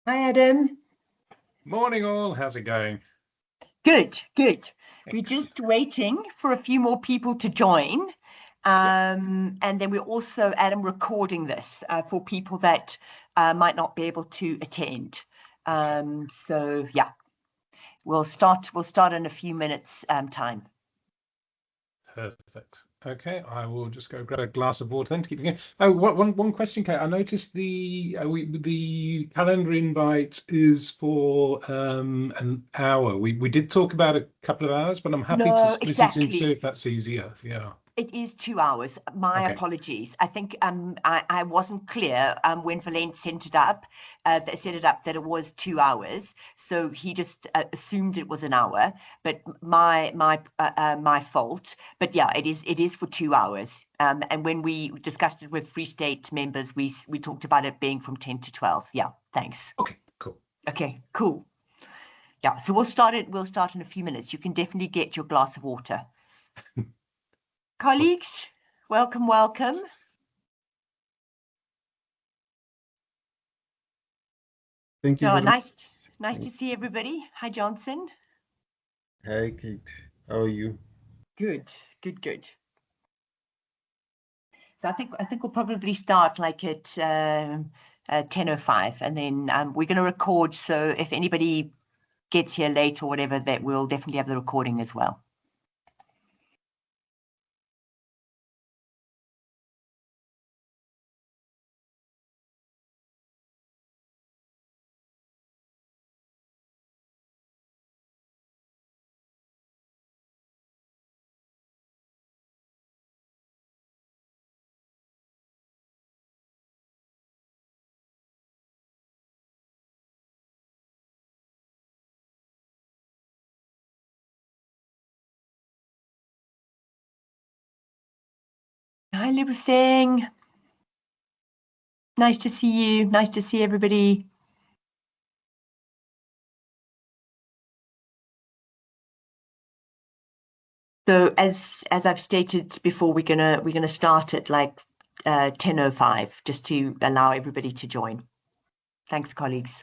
Hi, Adam. Morning all, how's it going? Good, good. We're Excellent. just waiting for a few more people to join. Yep. And then we're also, Adam, recording this for people that might not be able to attend. Okay. So yeah, we'll start in a few minutes time. Perfect. Okay, I will just go grab a glass of water then to keep you going. Oh, one question, Kate. I noticed the calendar invite is for an hour. We did talk about a couple of hours, but I'm happy to No, split it in two exactly. if that's easier. Yeah. It is 2 hours. My Okay. apologies. I think I wasn't clear when Valente set it up that it was 2 hours. So he just assumed it was an hour, but my fault. But yeah, it is for 2 hours. And when we discussed it with Free State members, we talked about it being from 10 to 12. Yeah, thanks. Okay, cool. Okay, cool. Yeah, so we'll start in a few minutes. You can definitely get your glass of water. Cool. Colleagues, welcome, welcome. Thank you Oh, very nice to much. see everybody. Hi, Johnson. Hi, Kate. How are you? Good, good, good. So I think we'll probably start like at 10:05, and then we're going to record. So if anybody gets here late or whatever, that we'll definitely have the recording as well. Hi, Liu Singh. Nice to see you. Nice to see everybody. So as I've stated before, we're gonna start at like 10:05 just to allow everybody to join. Thanks, colleagues.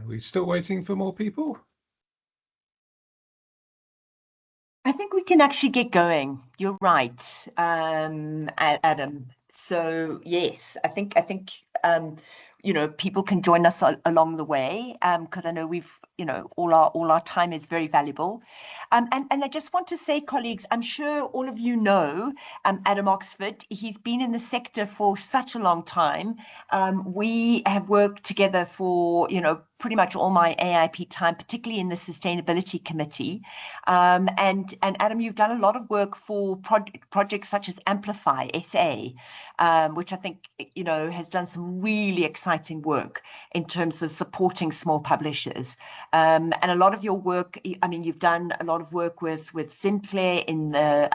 We're still waiting for more people? I think we can actually get going. You're right, Adam. So yes, I think people can join us along the way because I know we've all our time is very valuable. And I just want to say, colleagues, I'm sure all of you know Adam Oxford. He's been in the sector for such a long time. We have worked together for pretty much all my AIP time, particularly in the sustainability committee. And Adam, you've done a lot of work for projects such as Amplify SA, which I think has done some really exciting work in terms of supporting small publishers. And a lot of your work, I mean, you've done a lot of work with Sinclair in the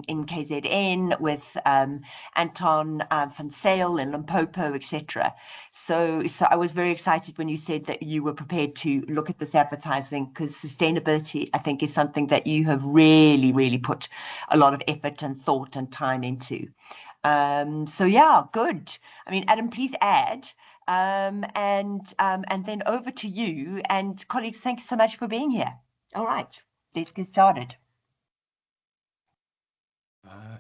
in KZN, with Anton van Sale in Limpopo, etc. So I was very excited when you said that you were prepared to look at this advertising, because sustainability, I think, is something that you have really put a lot of effort and thought and time into. So yeah, good. I mean, Adam, please add. And then over to you. And colleagues, thanks so much for being here. All right, let's get started.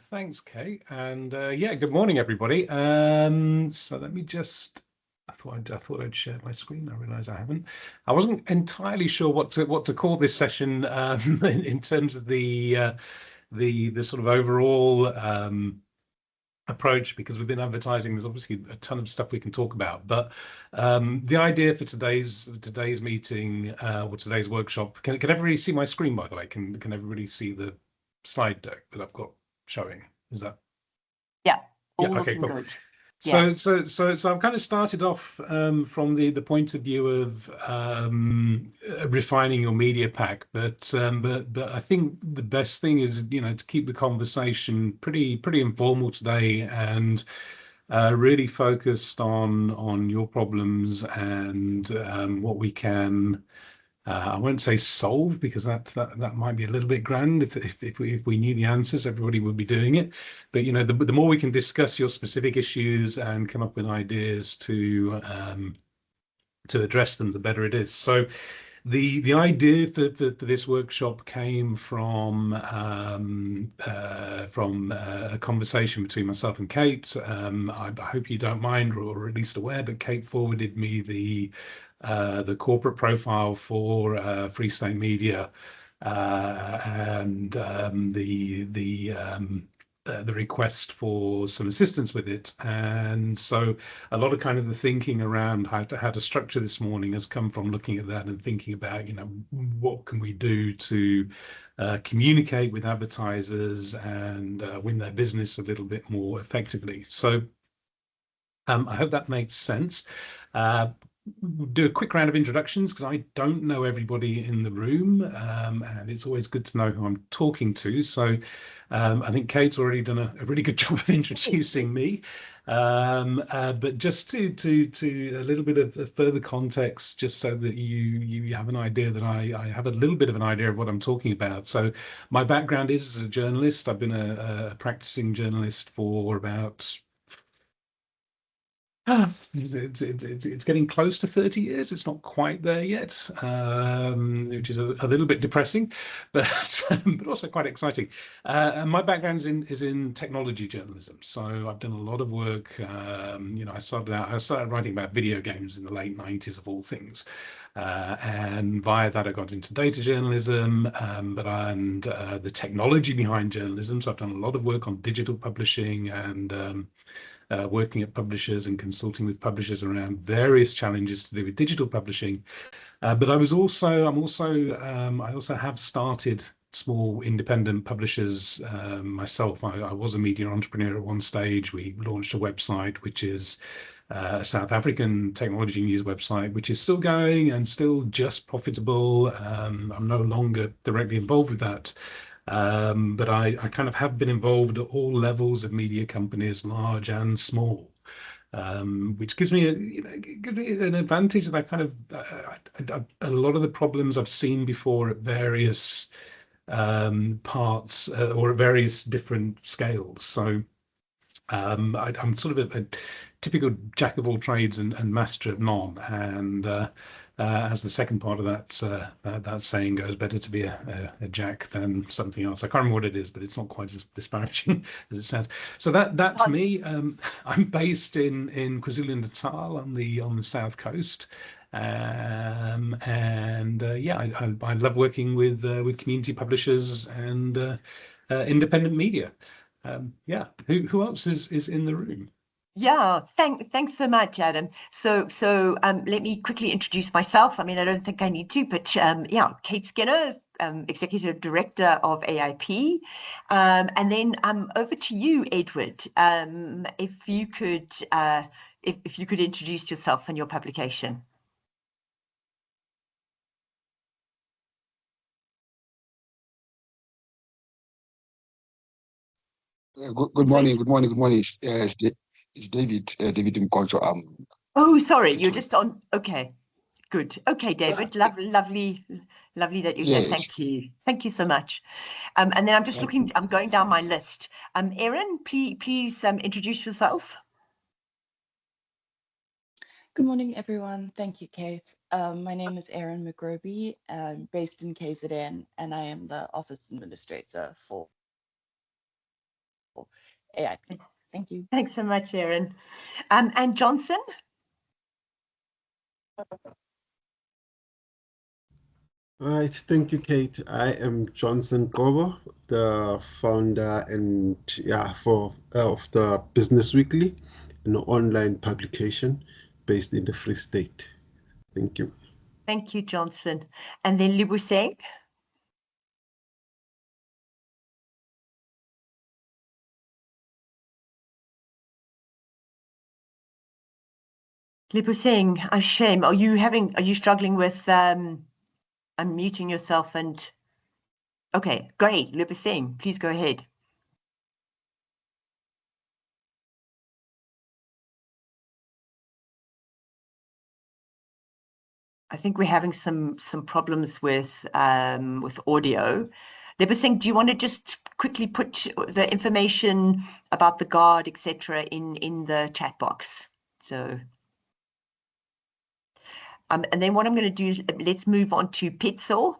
Thanks, Kate, and yeah, good morning, everybody. So let me just. I thought I'd share my screen. I realise I haven't. I wasn't entirely sure what to call this session in terms of the sort of overall approach, because within advertising there's obviously a ton of stuff we can talk about, but the idea for today's meeting or today's workshop, can everybody see my screen, by the way? Can everybody see the slide deck that I've got showing? Is that Yeah, all okay, looking cool. good. So Yeah. so I've kind of started off from the point of view of refining your media pack, but I think the best thing is, you know, to keep the conversation pretty informal today, and really focused on your problems and what we can. I won't say solve, because that might be a little bit grand. If we knew the answers, everybody would be doing it. But you know, the more we can discuss your specific issues and come up with ideas to address them, the better it is. So the idea for this workshop came from a conversation between myself and Kate. I hope you don't mind, or at least aware, but Kate forwarded me the corporate profile for Free State Media, and the request for some assistance with it. And so a lot of kind of the thinking around how to structure this morning has come from looking at that and thinking about, you know, what can we do to communicate with advertisers and win their business a little bit more effectively. So I hope that makes sense. We'll do a quick round of introductions, because I don't know everybody in the room, and it's always good to know who I'm talking to. So I think Kate's already done a really good job of introducing me, but just to a little bit of further context, just so that you have an idea that I have a little bit of an idea of what I'm talking about. So my background is as a journalist. I've been a practicing journalist for about it's getting close to 30 years. It's not quite there yet, which is a little bit depressing, but but also quite exciting. And my background is in technology journalism. So I've done a lot of work. You know, I started writing about video games in the late 90s, of all things. And via that, I got into data journalism, and the technology behind journalism. So I've done a lot of work on digital publishing and working at publishers and consulting with publishers around various challenges to do with digital publishing. But I also have started small independent publishers myself. I was a media entrepreneur at one stage. We launched a website, which is a South African technology news website, which is still going and still just profitable. I'm no longer directly involved with that. But I kind of have been involved at all levels of media companies, large and small, which gives me an advantage that I kind of a lot of the problems I've seen before at various parts or at various different scales. So I'm sort of a typical jack of all trades and master of none. And as the second part of that saying goes, better to be a jack than something else. I can't remember what it is, but it's not quite as disparaging as it sounds. So that's me. I'm based in KwaZulu-Natal on the south coast. And yeah, I love working with community publishers and independent media. Yeah, who else is in the room? Yeah, thanks so much, Adam. So let me quickly introduce myself. I mean, I don't think I need to, but yeah, Kate Skinner, Executive Director of AIP. And then over to you, Edward. If you could if you could introduce yourself and your publication. Good morning, good morning, good morning. It's David, David Mkoncho. Oh, sorry, you're Petrol. just on. Okay, good. Okay, David, lovely, lovely, lovely that you're here. Yes. Thank you. Thank you so much. And then I'm just looking, I'm going down my list. Erin, please introduce yourself. Good morning, everyone. Thank you, Kate. My name is Erin McGroby. I'm based in KZN, and I am the Office Administrator for AIP. Thank you. Thanks so much, Erin. And Johnson? All right, thank you, Kate. I am Johnson Kobo, the founder and of the Business Weekly, an online publication based in the Free State. Thank you. Thank you, Johnson. And then Libuseng? Libuseng, a shame. Are you struggling with unmuting yourself and okay, great. Libuseng, please go ahead. I think we're having some problems with audio. Libuseng, do you want to just quickly put the information about the guard, etc., in the chat box? So and then what I'm going to do is let's move on to Pitso.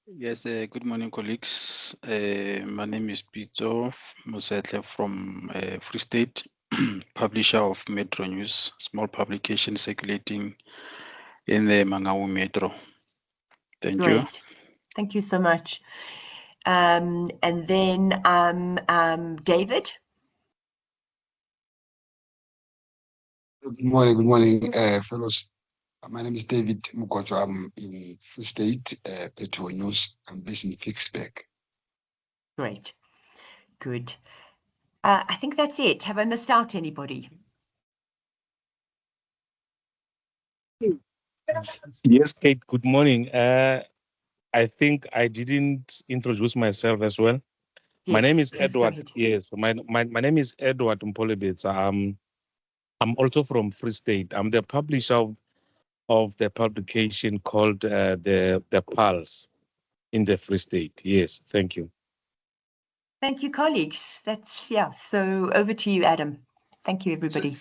Yes, good morning, colleagues. My name is Pito Mosetle from Free State, publisher of Metro News, small publication circulating in the Mangaung Metro. Thank you. Great. Thank you so much. And then David. Good morning, fellows. My name is David Mkoncho. I'm in Free State, Petrol News. I'm based in Vicksburg. Great. Good. I think that's it. Have I missed out anybody? Yes, Kate, good morning. I think I didn't introduce myself as well. My name Yes, is please go Edward. ahead. Yes, my name is Edward Mpolebetsa. I'm also from Free State. I'm the publisher of the publication called the Pulse in the Free State. Yes, thank you. Thank you, colleagues. That's, yeah. So over to you, Adam. Thank you, everybody.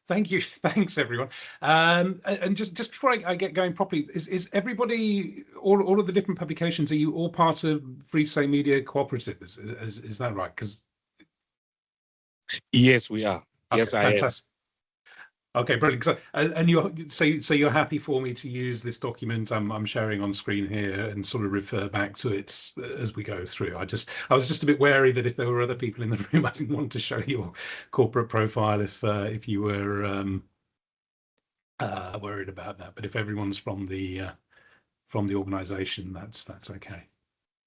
Thank you. Thanks, everyone. And just before I get going properly, is everybody, all of the different publications, are you all part of Free State Media Cooperative? Is that right? Because Yes, we are. okay, Yes, I am. fantastic. Okay, brilliant. And you're happy for me to use this document I'm sharing on screen here and sort of refer back to it as we go through. I was just a bit wary that if there were other people in the room, I didn't want to show your corporate profile if you were worried about that. But if everyone's from the organisation, that's okay.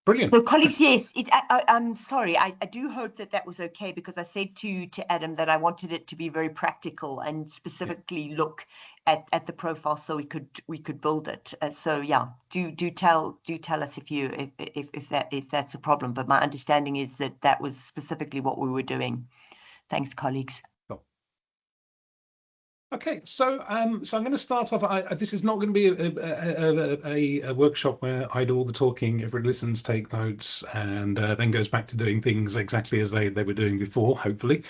Brilliant. So, colleagues, yes, I'm sorry. I do hope that was okay because I said to Adam that I wanted it to be very practical and specifically look at the profile so we could build it. So yeah, do tell us if that's a problem. But my understanding is that was specifically what we were doing. Thanks, colleagues. Okay, so I'm going to start off. This is not going to be a workshop where I do all the talking, everybody listens, take notes, and then goes back to doing things exactly as they were doing before, hopefully,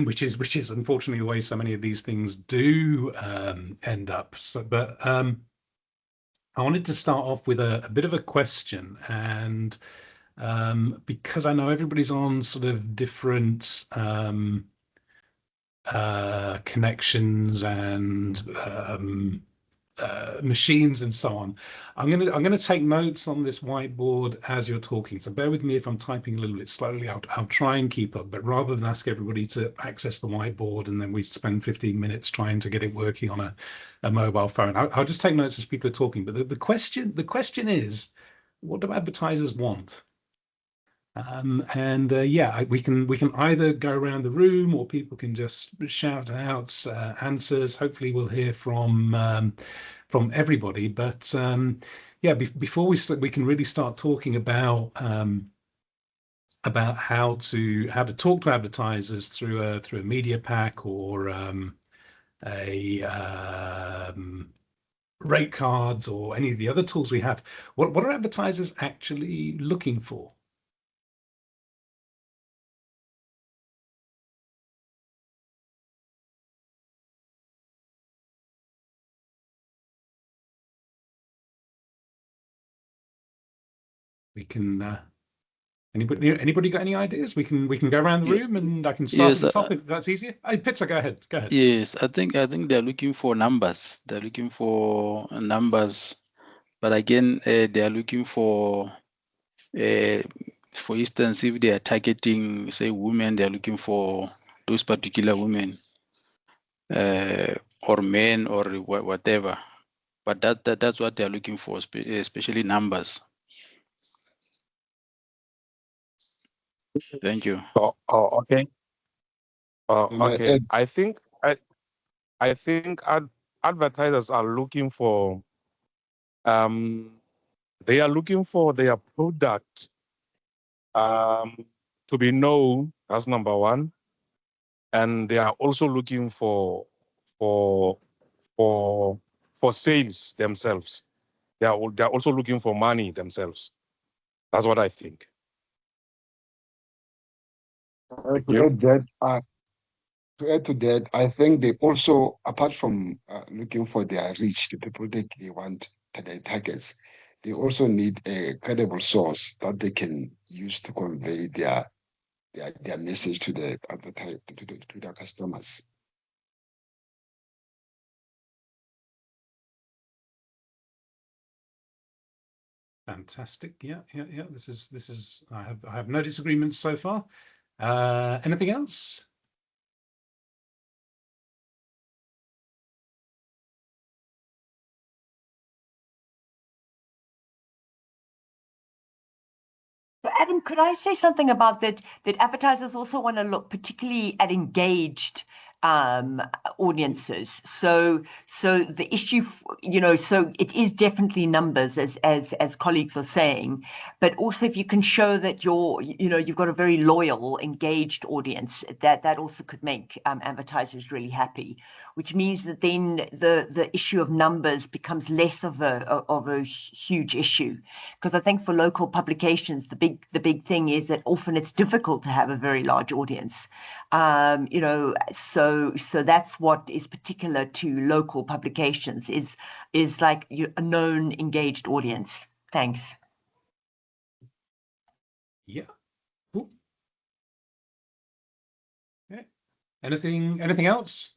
which is unfortunately the way so many of these things do end up. So, but I wanted to start off with a bit of a question, and because I know everybody's on sort of different connections and machines and so on. I'm gonna take notes on this whiteboard as you're talking. So bear with me if I'm typing a little bit slowly. I'll try and keep up, but rather than ask everybody to access the whiteboard and then we spend 15 minutes trying to get it working on a mobile phone, I'll just take notes as people are talking. But the question is, what do advertisers want? We can either go around the room or people can just shout out answers. Hopefully we'll hear from everybody. But before we can really start talking about about how to talk to advertisers through a media pack or a rate cards or any of the other tools we have. What are advertisers actually looking for? We can anybody got any ideas? We can go around the room and I can start Yes, at the top if that's easier. Hey, Pitzer, go ahead. yes. I think they're looking for numbers. They're looking for numbers, but again, they are looking for instance, if they are targeting, say, women, they are looking for those particular women, or men, or whatever. But that's what they are looking for, especially numbers. Thank you. Okay. Okay. Ed, I think advertisers are looking for they are looking for their product to be known. That's number one, and they are also looking for for sales themselves. They are also looking for money themselves. That's what I think. Thank to you. add that, to add to that, I think they also, apart from looking for their reach, the people they want, their targets, they also need a credible source that they can use to convey their message to the to their customers. Fantastic. Yeah. This is. I have no disagreements so far. Anything else? So Adam, could I say something about that? That advertisers also want to look particularly at engaged audiences. So the issue, so it is definitely numbers, as colleagues are saying, but also if you can show that you've got a very loyal, engaged audience, that also could make advertisers really happy. Which means that then the issue of numbers becomes less of a huge issue. Because I think for local publications, the big thing is that often it's difficult to have a very large audience. So that's what is particular to local publications is like a known engaged audience. Thanks. Yeah. Cool. Okay. Anything else?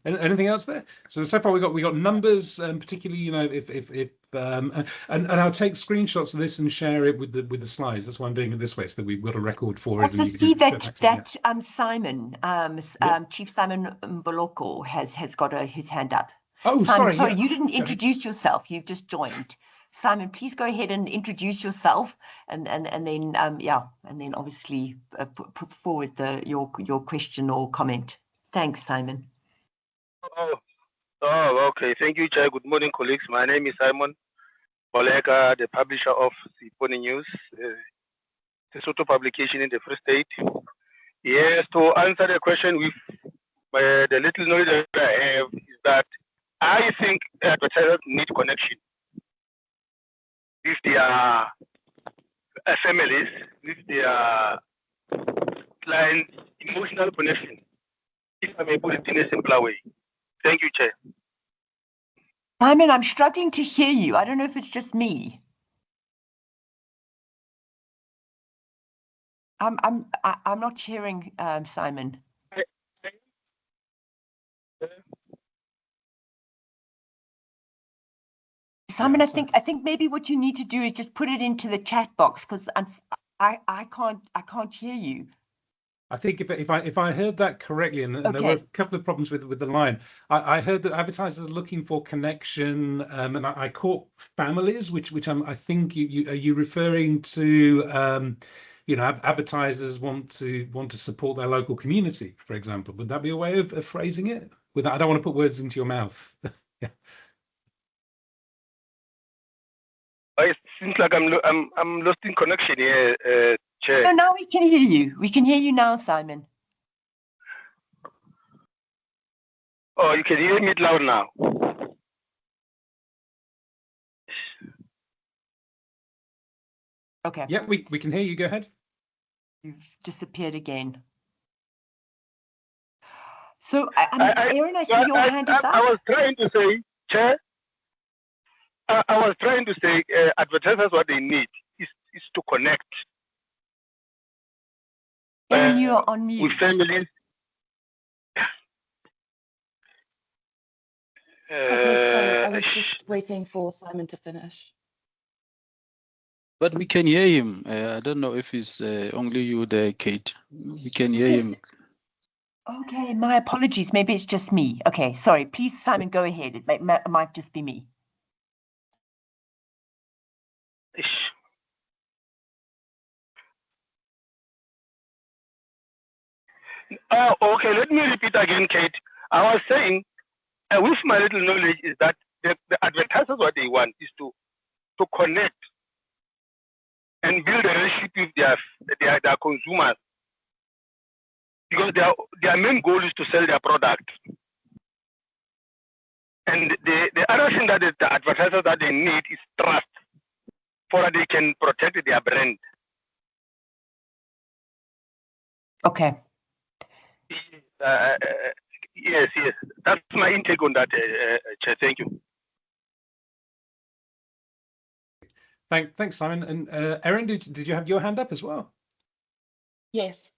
Anything else there? So far we got numbers, particularly if and I'll take screenshots of this and share it with the slides. That's why I'm doing it this way, so that we've got a record for it. Also see that Simon, Chief Simon Mboloko has got his hand up. Oh, Simon, sorry, you didn't introduce yourself. You've just joined. Simon, please go ahead and introduce yourself, and then and then obviously put forward your question or comment. Thanks, Simon. Oh, okay. Thank you, Chair. Good morning, colleagues. My name is Simon Boleka, the publisher of Siponi News, the Soto publication in the Free State. Yes, to answer the question with the little knowledge that I have is that I think advertisers need connection with their families, with their clients, emotional connection, if I may put it in a simpler way. Thank you, Chair. Simon, I'm struggling to hear you. I don't know if it's just me. I'm not hearing Simon. Simon, Yeah, I think maybe what you need to do is just put it into the chat box, because I can't hear you. I think if I heard that correctly, and there were a couple of problems with the line, I heard that advertisers are looking for connection, and I caught families, which I think are you referring to? Advertisers want to support their local community, for example. Would that be a way of phrasing it? I don't want to put words into your mouth. Yeah. It seems like I'm lost in connection here, Chair. No, now we can hear you. We can hear you now, Simon. Oh, you can hear me loud now. Okay. Yeah, we can hear you. Go ahead. You've disappeared again. So, Aaron, I see your hand is up. I was trying to say, Chair, I was trying to say advertisers, what they need is to connect. Aaron, you are on mute. With families. Okay, sorry, I was just waiting for Simon to finish. But we can hear him. I don't know if it's only you there, Kate. We can hear him. Okay, my apologies. Maybe it's just me. Okay, sorry. Please, Simon, go ahead. It might just be me. Okay, let me repeat again, Kate. I was saying, with my little knowledge, is that the advertisers, what they want is to connect and build a relationship with their consumers, because their main goal is to sell their product. And the other thing that the advertisers that they need is trust, for that they can protect their brand. Okay. Yes. That's my intake on that, Chair. Thank you. Thanks, Simon. And Erin, did you have your hand up as well? Yes.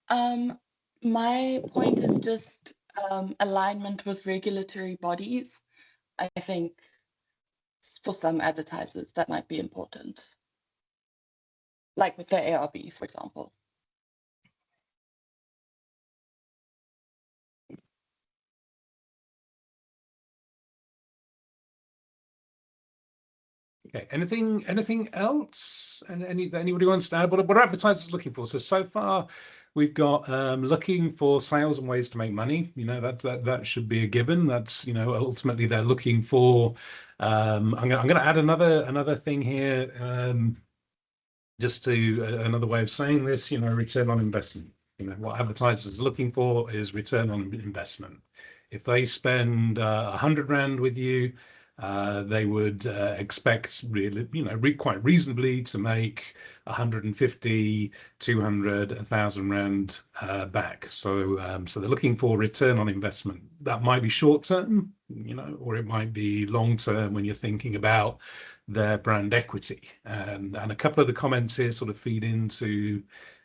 My point is just alignment with regulatory bodies. I think for some advertisers that might be important, like with the ARB, for example. Okay. Anything else? And anybody wants to add? What are advertisers looking for? So far, we've got looking for sales and ways to make money. You know, that should be a given. That's, you know, ultimately they're looking for. I'm going to add another thing here. Just to another way of saying this, you know, return on investment. You know, what advertisers are looking for is return on investment. If they spend 100 Rand with you, they would expect really, you know, quite reasonably to make 150, 200, 1,000 Rand back. So they're looking for return on investment. That might be short term, you know, or it might be long term when you're thinking about their brand equity. And a couple of the comments here sort of feed into,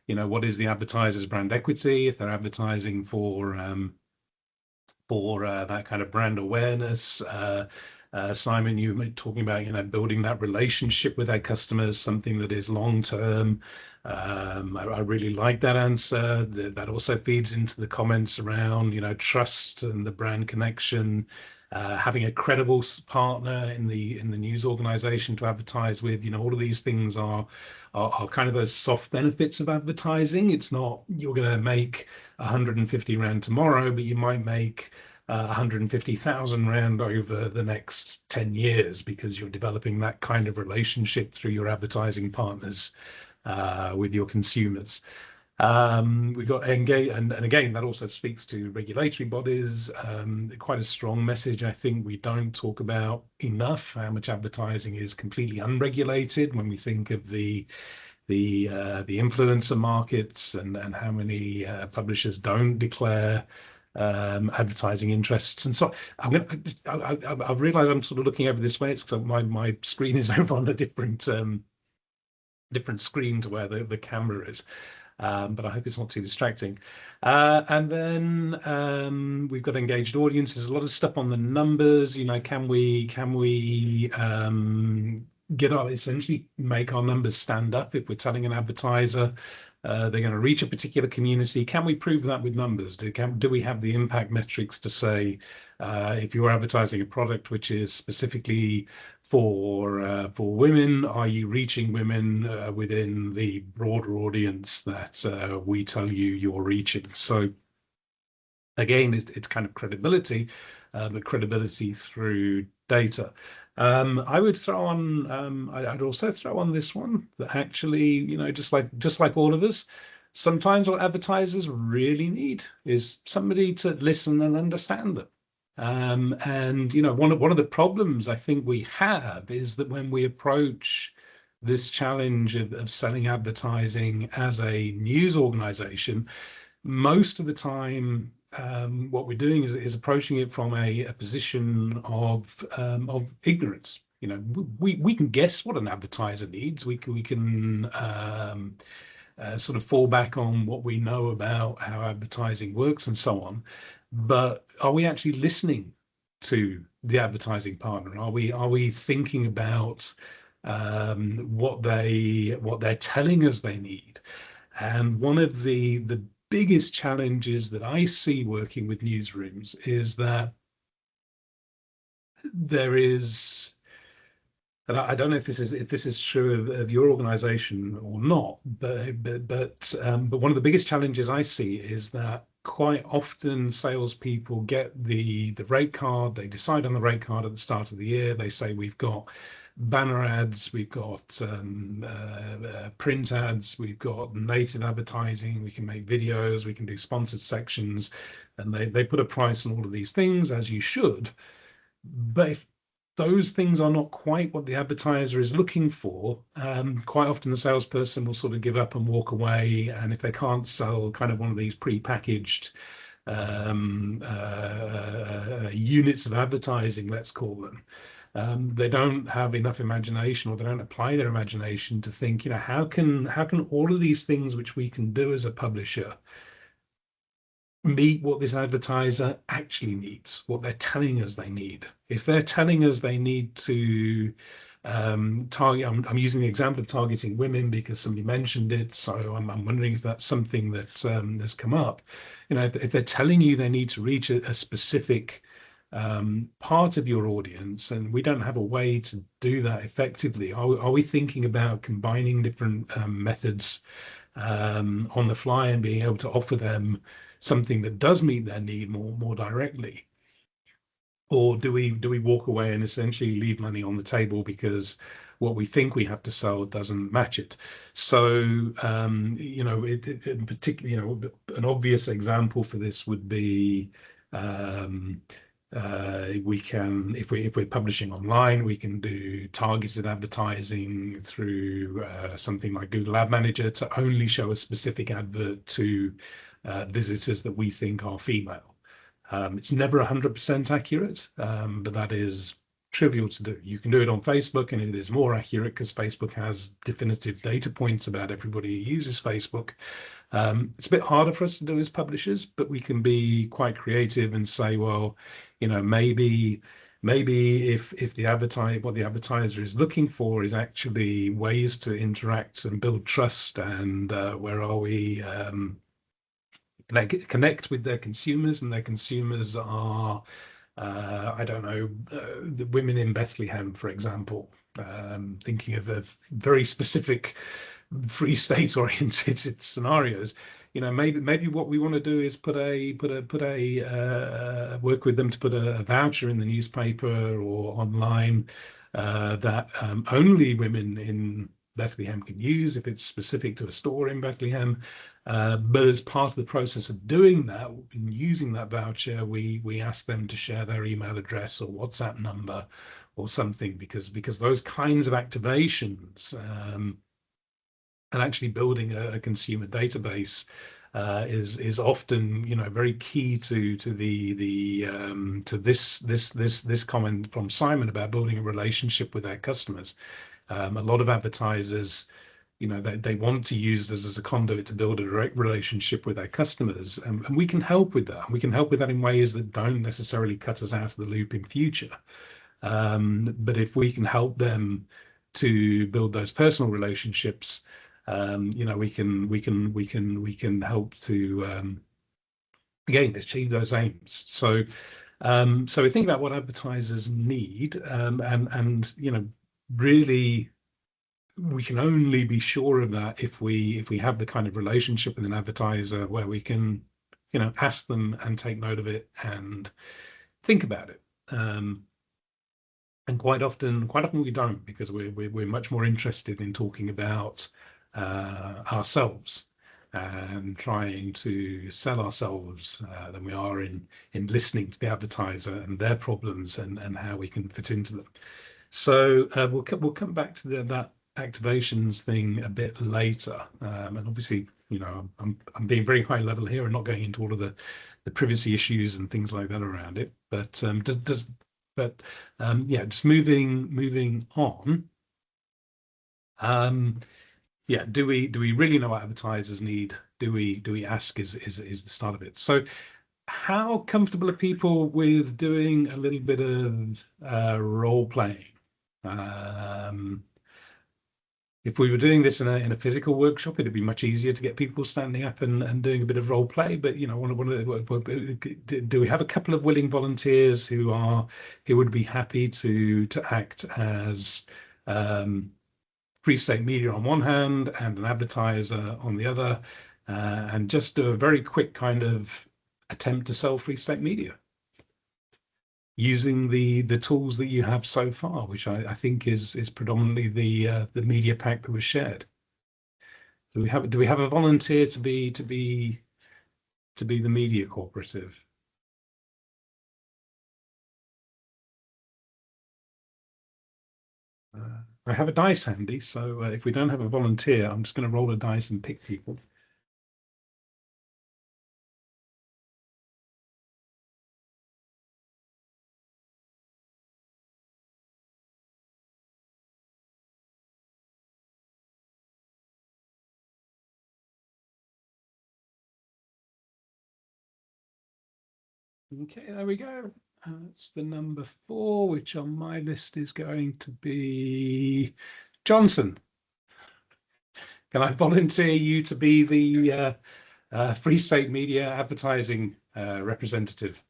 you know, what is the advertiser's brand equity? If they're advertising for that kind of brand awareness. Simon, you were talking about, you know, building that relationship with their customers, something that is long term. I really like that answer. That also feeds into the comments around, you know, trust and the brand connection. Having a credible partner in the news organization to advertise with, you know, all of these things are kind of those soft benefits of advertising. It's not you're going to make 150 Rand tomorrow, but you might make 150,000 Rand over the next 10 years because you're developing that kind of relationship through your advertising partners with your consumers. We've got engage, and again, that also speaks to regulatory bodies. Quite a strong message. I think we don't talk about enough how much advertising is completely unregulated when we think of the influencer markets and how many publishers don't declare advertising interests. And so I realize I'm sort of looking over this way. It's because my screen is over on a different screen to where the camera is. But I hope it's not too distracting. And then we've got engaged audiences, a lot of stuff on the numbers. You know, can we essentially make our numbers stand up if we're telling an advertiser they're going to reach a particular community? Can we prove that with numbers? Do we have the impact metrics to say if you're advertising a product which is specifically for women, are you reaching women within the broader audience that we tell you you're reaching? So again, it's kind of credibility, but credibility through data. I would throw on, I'd also throw on this one, that actually, you know, just like all of us, sometimes what advertisers really need is somebody to listen and understand them. And you know, one of the problems I think we have is that when we approach this challenge of selling advertising as a news organization, most of the time, what we're doing is approaching it from a position of ignorance. You know, we can guess what an advertiser needs. We can sort of fall back on what we know about how advertising works and so on. But are we actually listening to the advertising partner? Are we thinking about what they're telling us they need? And one of the biggest challenges that I see working with newsrooms is that there is, and I don't know if this is true of your organization or not, but one of the biggest challenges I see is that quite often salespeople get the rate card, they decide on the rate card at the start of the year, they say we've got banner ads, we've got print ads, we've got native advertising, we can make videos, we can do sponsored sections, and they put a price on all of these things, as you should. But if those things are not quite what the advertiser is looking for, quite often the salesperson will sort of give up and walk away. And if they can't sell kind of one of these pre-packaged units of advertising, let's call them, they don't have enough imagination, or they don't apply their imagination to think, you know, how can all of these things which we can do as a publisher meet what this advertiser actually needs, what they're telling us they need. If they're telling us they need to target, I'm using the example of targeting women because somebody mentioned it, so I'm wondering if that's something that has come up. You know, if they're telling you they need to reach a specific part of your audience, and we don't have a way to do that effectively, are we thinking about combining different methods on the fly and being able to offer them something that does meet their need more directly? Or do we walk away and essentially leave money on the table because what we think we have to sell doesn't match it? So you know, in particular, you know, an obvious example for this would be we can, if we're publishing online, we can do targeted advertising through something like Google Ad Manager to only show a specific advert to visitors that we think are female. It's never 100% accurate, but that is trivial to do. You can do it on Facebook, and it is more accurate because Facebook has definitive data points about everybody who uses Facebook. It's a bit harder for us to do as publishers, but we can be quite creative and say, well, you know, maybe if what the advertiser is looking for is actually ways to interact and build trust, and where are we connect with their consumers, and their consumers are I don't know, the women in Bethlehem, for example, thinking of a very specific Free State oriented scenarios. You know, maybe what we want to do is work with them to put a voucher in the newspaper or online that only women in Bethlehem can use if it's specific to a store in Bethlehem. But as part of the process of doing that, and using that voucher, we ask them to share their email address or WhatsApp number or something, because those kinds of activations and actually building a consumer database is often, you know, very key to this comment from Simon about building a relationship with their customers. A lot of advertisers, you know, they want to use this as a conduit to build a direct relationship with their customers, and we can help with that. We can help with that in ways that don't necessarily cut us out of the loop in future. But if we can help them to build those personal relationships, you know, we can help to again achieve those aims. So we think about what advertisers need, and you know, really, we can only be sure of that if we have the kind of relationship with an advertiser where we can ask them and take note of it and think about it. And quite often we don't, because we're much more interested in talking about ourselves and trying to sell ourselves than we are in listening to the advertiser and their problems and how we can fit into them. So we'll come back to that activations thing a bit later, and obviously, I'm being very high level here and not going into all of the privacy issues and things like that around it. But yeah, just moving on. Yeah, do we really know what advertisers need? Do we ask is the start of it. So how comfortable are people with doing a little bit of role playing? If we were doing this in a physical workshop, it'd be much easier to get people standing up and doing a bit of role play. But do we have a couple of willing volunteers who would be happy to act as Free State Media on one hand and an advertiser on the other, and just do a very quick kind of attempt to sell Free State Media using the tools that you have so far, which I think is predominantly the media pack that was shared. Do we have a volunteer to be the media cooperative? I have a dice handy, so if we don't have a volunteer, I'm just going to roll a dice and pick people. Okay, there we go. That's the number 4, which on my list is going to be Johnson. Can I volunteer you to be the Free State Media advertising representative?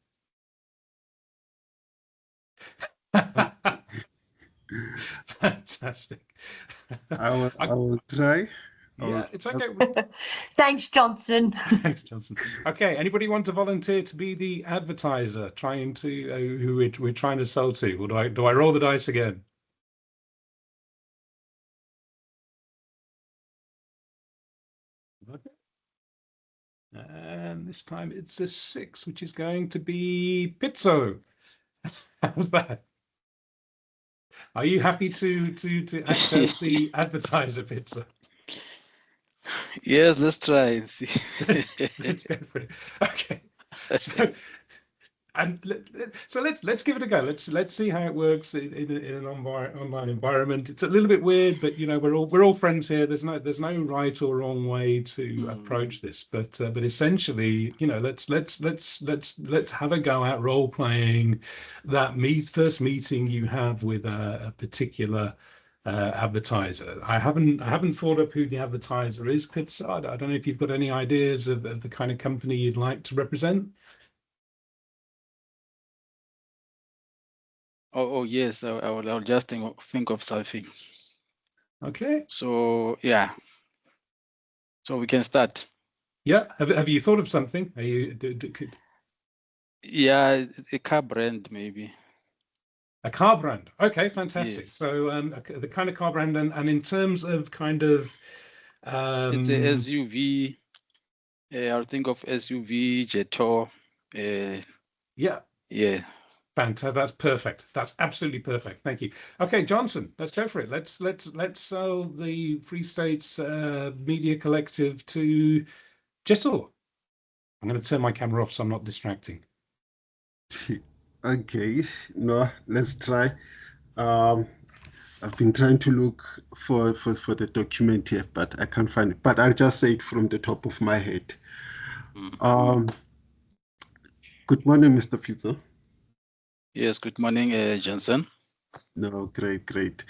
Fantastic. I will try. Yeah, it's okay. Thanks, Johnson. Thanks, Johnson. Okay, anybody want to volunteer to be the advertiser trying to who we're trying to sell to? Or do I roll the dice again? Okay. And this time it's a 6, which is going to be Pizzo. How's that? Are you happy to act as the advertiser, Pizzo? Yes, let's try and see. Let's go for it. Okay. So let's give it a go. Let's see how it works in an online environment. It's a little bit weird, but we're all friends here. There's no right or wrong way to approach this. But essentially, let's have a go at role playing that first meeting you have with a particular advertiser. I haven't thought up who the advertiser is, Pizza. I don't know if you've got any ideas of the kind of company you'd like to represent. Oh yes, I'll just think of something. Okay. So yeah. So we can start. Yeah. Have you thought of something? Are you Yeah, a car brand maybe. A car brand. Okay, fantastic. Yes. So the kind of car brand, and in terms of kind of it's a SUV. I'll think of SUV, Jetor. Yeah. Yeah. Fantastic. That's perfect. That's absolutely perfect. Thank you. Okay, Johnson, let's go for it. Let's sell the Free States Media Collective to Jetor. I'm going to turn my camera off so I'm not distracting. Okay, no, let's try. I've been trying to look for the document here, but I can't find it. But I'll just say it from the top of my head. Good morning, Mr. Pizzo. Yes, good morning, Johnson. No, great.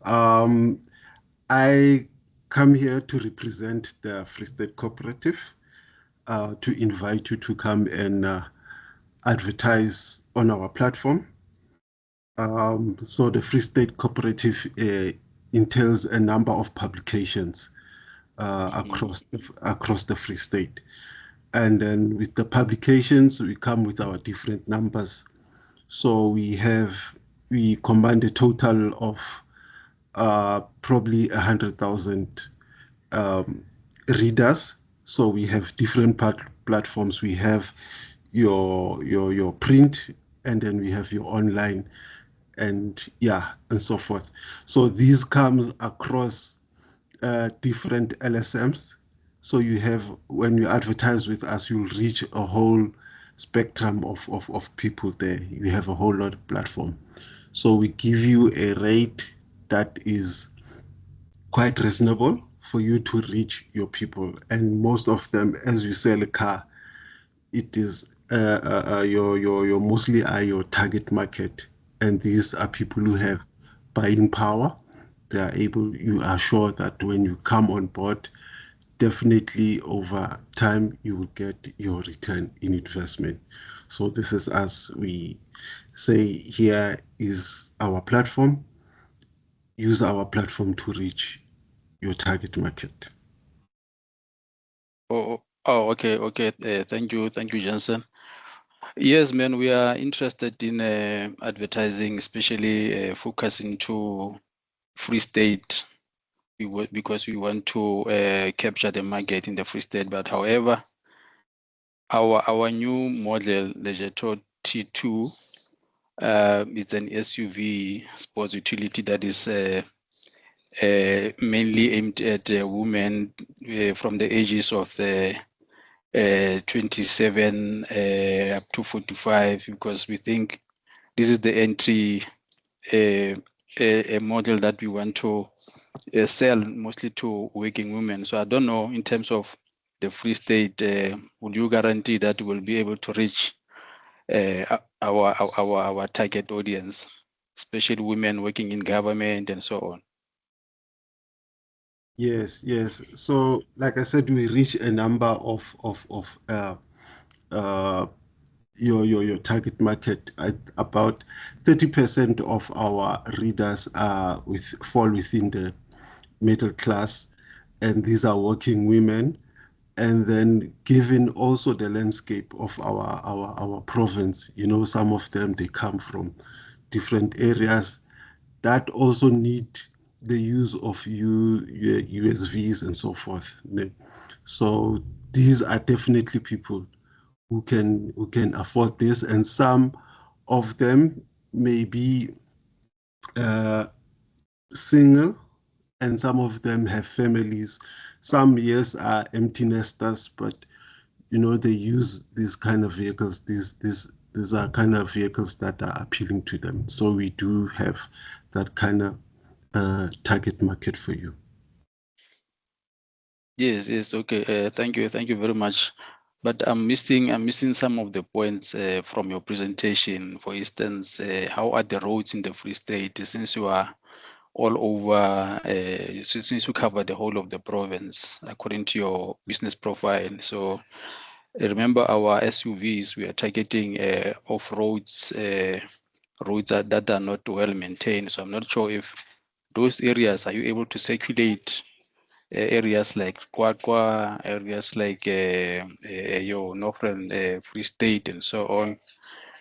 I come here to represent the Free State Cooperative, to invite you to come and advertise on our platform. So the Free State Cooperative entails a number of publications across the Free State. And then with the publications, we come with our different numbers. So we combine a total of probably 100,000 readers. So we have different platforms. We have your print, and then we have your online, and yeah, and so forth. So these comes across different LSMs. So you have, when you advertise with us, you'll reach a whole spectrum of people there. You have a whole lot of platform. So we give you a rate that is quite reasonable for you to reach your people. And most of them, as you sell a car, it is your mostly are your target market, and these are people who have buying power. They are able. You are sure that when you come on board, definitely over time you will get your return in investment. So this is, as we say, here is our platform. Use our platform to reach your target market. Okay. Thank you, Johnson. Yes, man, we are interested in advertising, especially focusing to Free State. Because we want to capture the market in the Free State. But however, our new model, the Jeto T2, it's an SUV sports utility that is mainly aimed at women from the ages of 27 up to 45, because we think this is the entry a model that we want to sell mostly to working women. So I don't know, in terms of the Free State, would you guarantee that we'll be able to reach our target audience, especially women working in government and so on? Yes, yes. So, like I said, we reach a number of uh, your target market. At about 30% of our readers are fall within the middle class, and these are working women. And then, given also the landscape of our province, some of them, they come from different areas that also need the use of USVs and so forth. So these are definitely people who can afford this, and some of them may be uh, single, and some of them have families. Some, yes, are empty nesters, but they use these kind of vehicles. These are kind of vehicles that are appealing to them. So we do have that kind of target market for you. Yes, okay. Thank you very much. But I'm missing some of the points from your presentation. For instance, how are the roads in the Free State? Since you are all over, since you cover the whole of the province, according to your business profile. So remember, our SUVs, we are targeting off roads, roads that are not well maintained. So I'm not sure if those areas, are you able to circulate areas like Kwakwa, areas like your Northern Free State, and so on.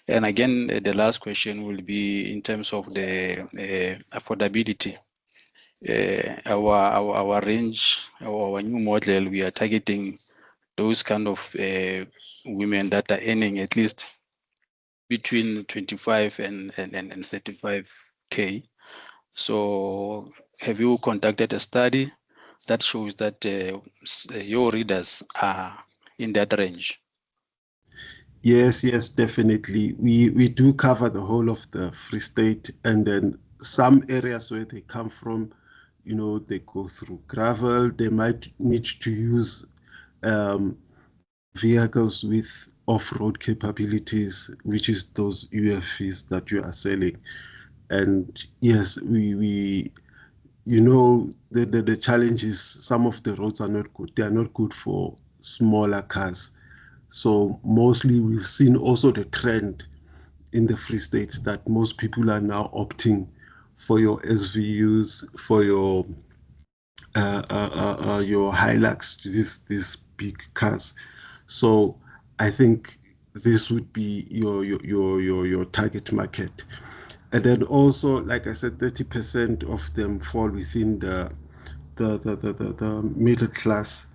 And again, the last question will be in terms of the affordability. Our range, our new model, we are targeting those kind of women that are earning at least between 25 and 35K. So have you conducted a study that shows that your readers are in that range? Yes, definitely. We do cover the whole of the Free State, and then some areas where they come from, they go through gravel. They might need to use vehicles with off-road capabilities, which is those UFVs that you are selling. And yes, we the challenge is some of the roads are not good. They are not good for smaller cars. So mostly we've seen also the trend in the Free State that most people are now opting for your SVUs, for your Hilux, these big cars. So I think this would be your target market. And then also, like I said, 30% of them fall within the middle class.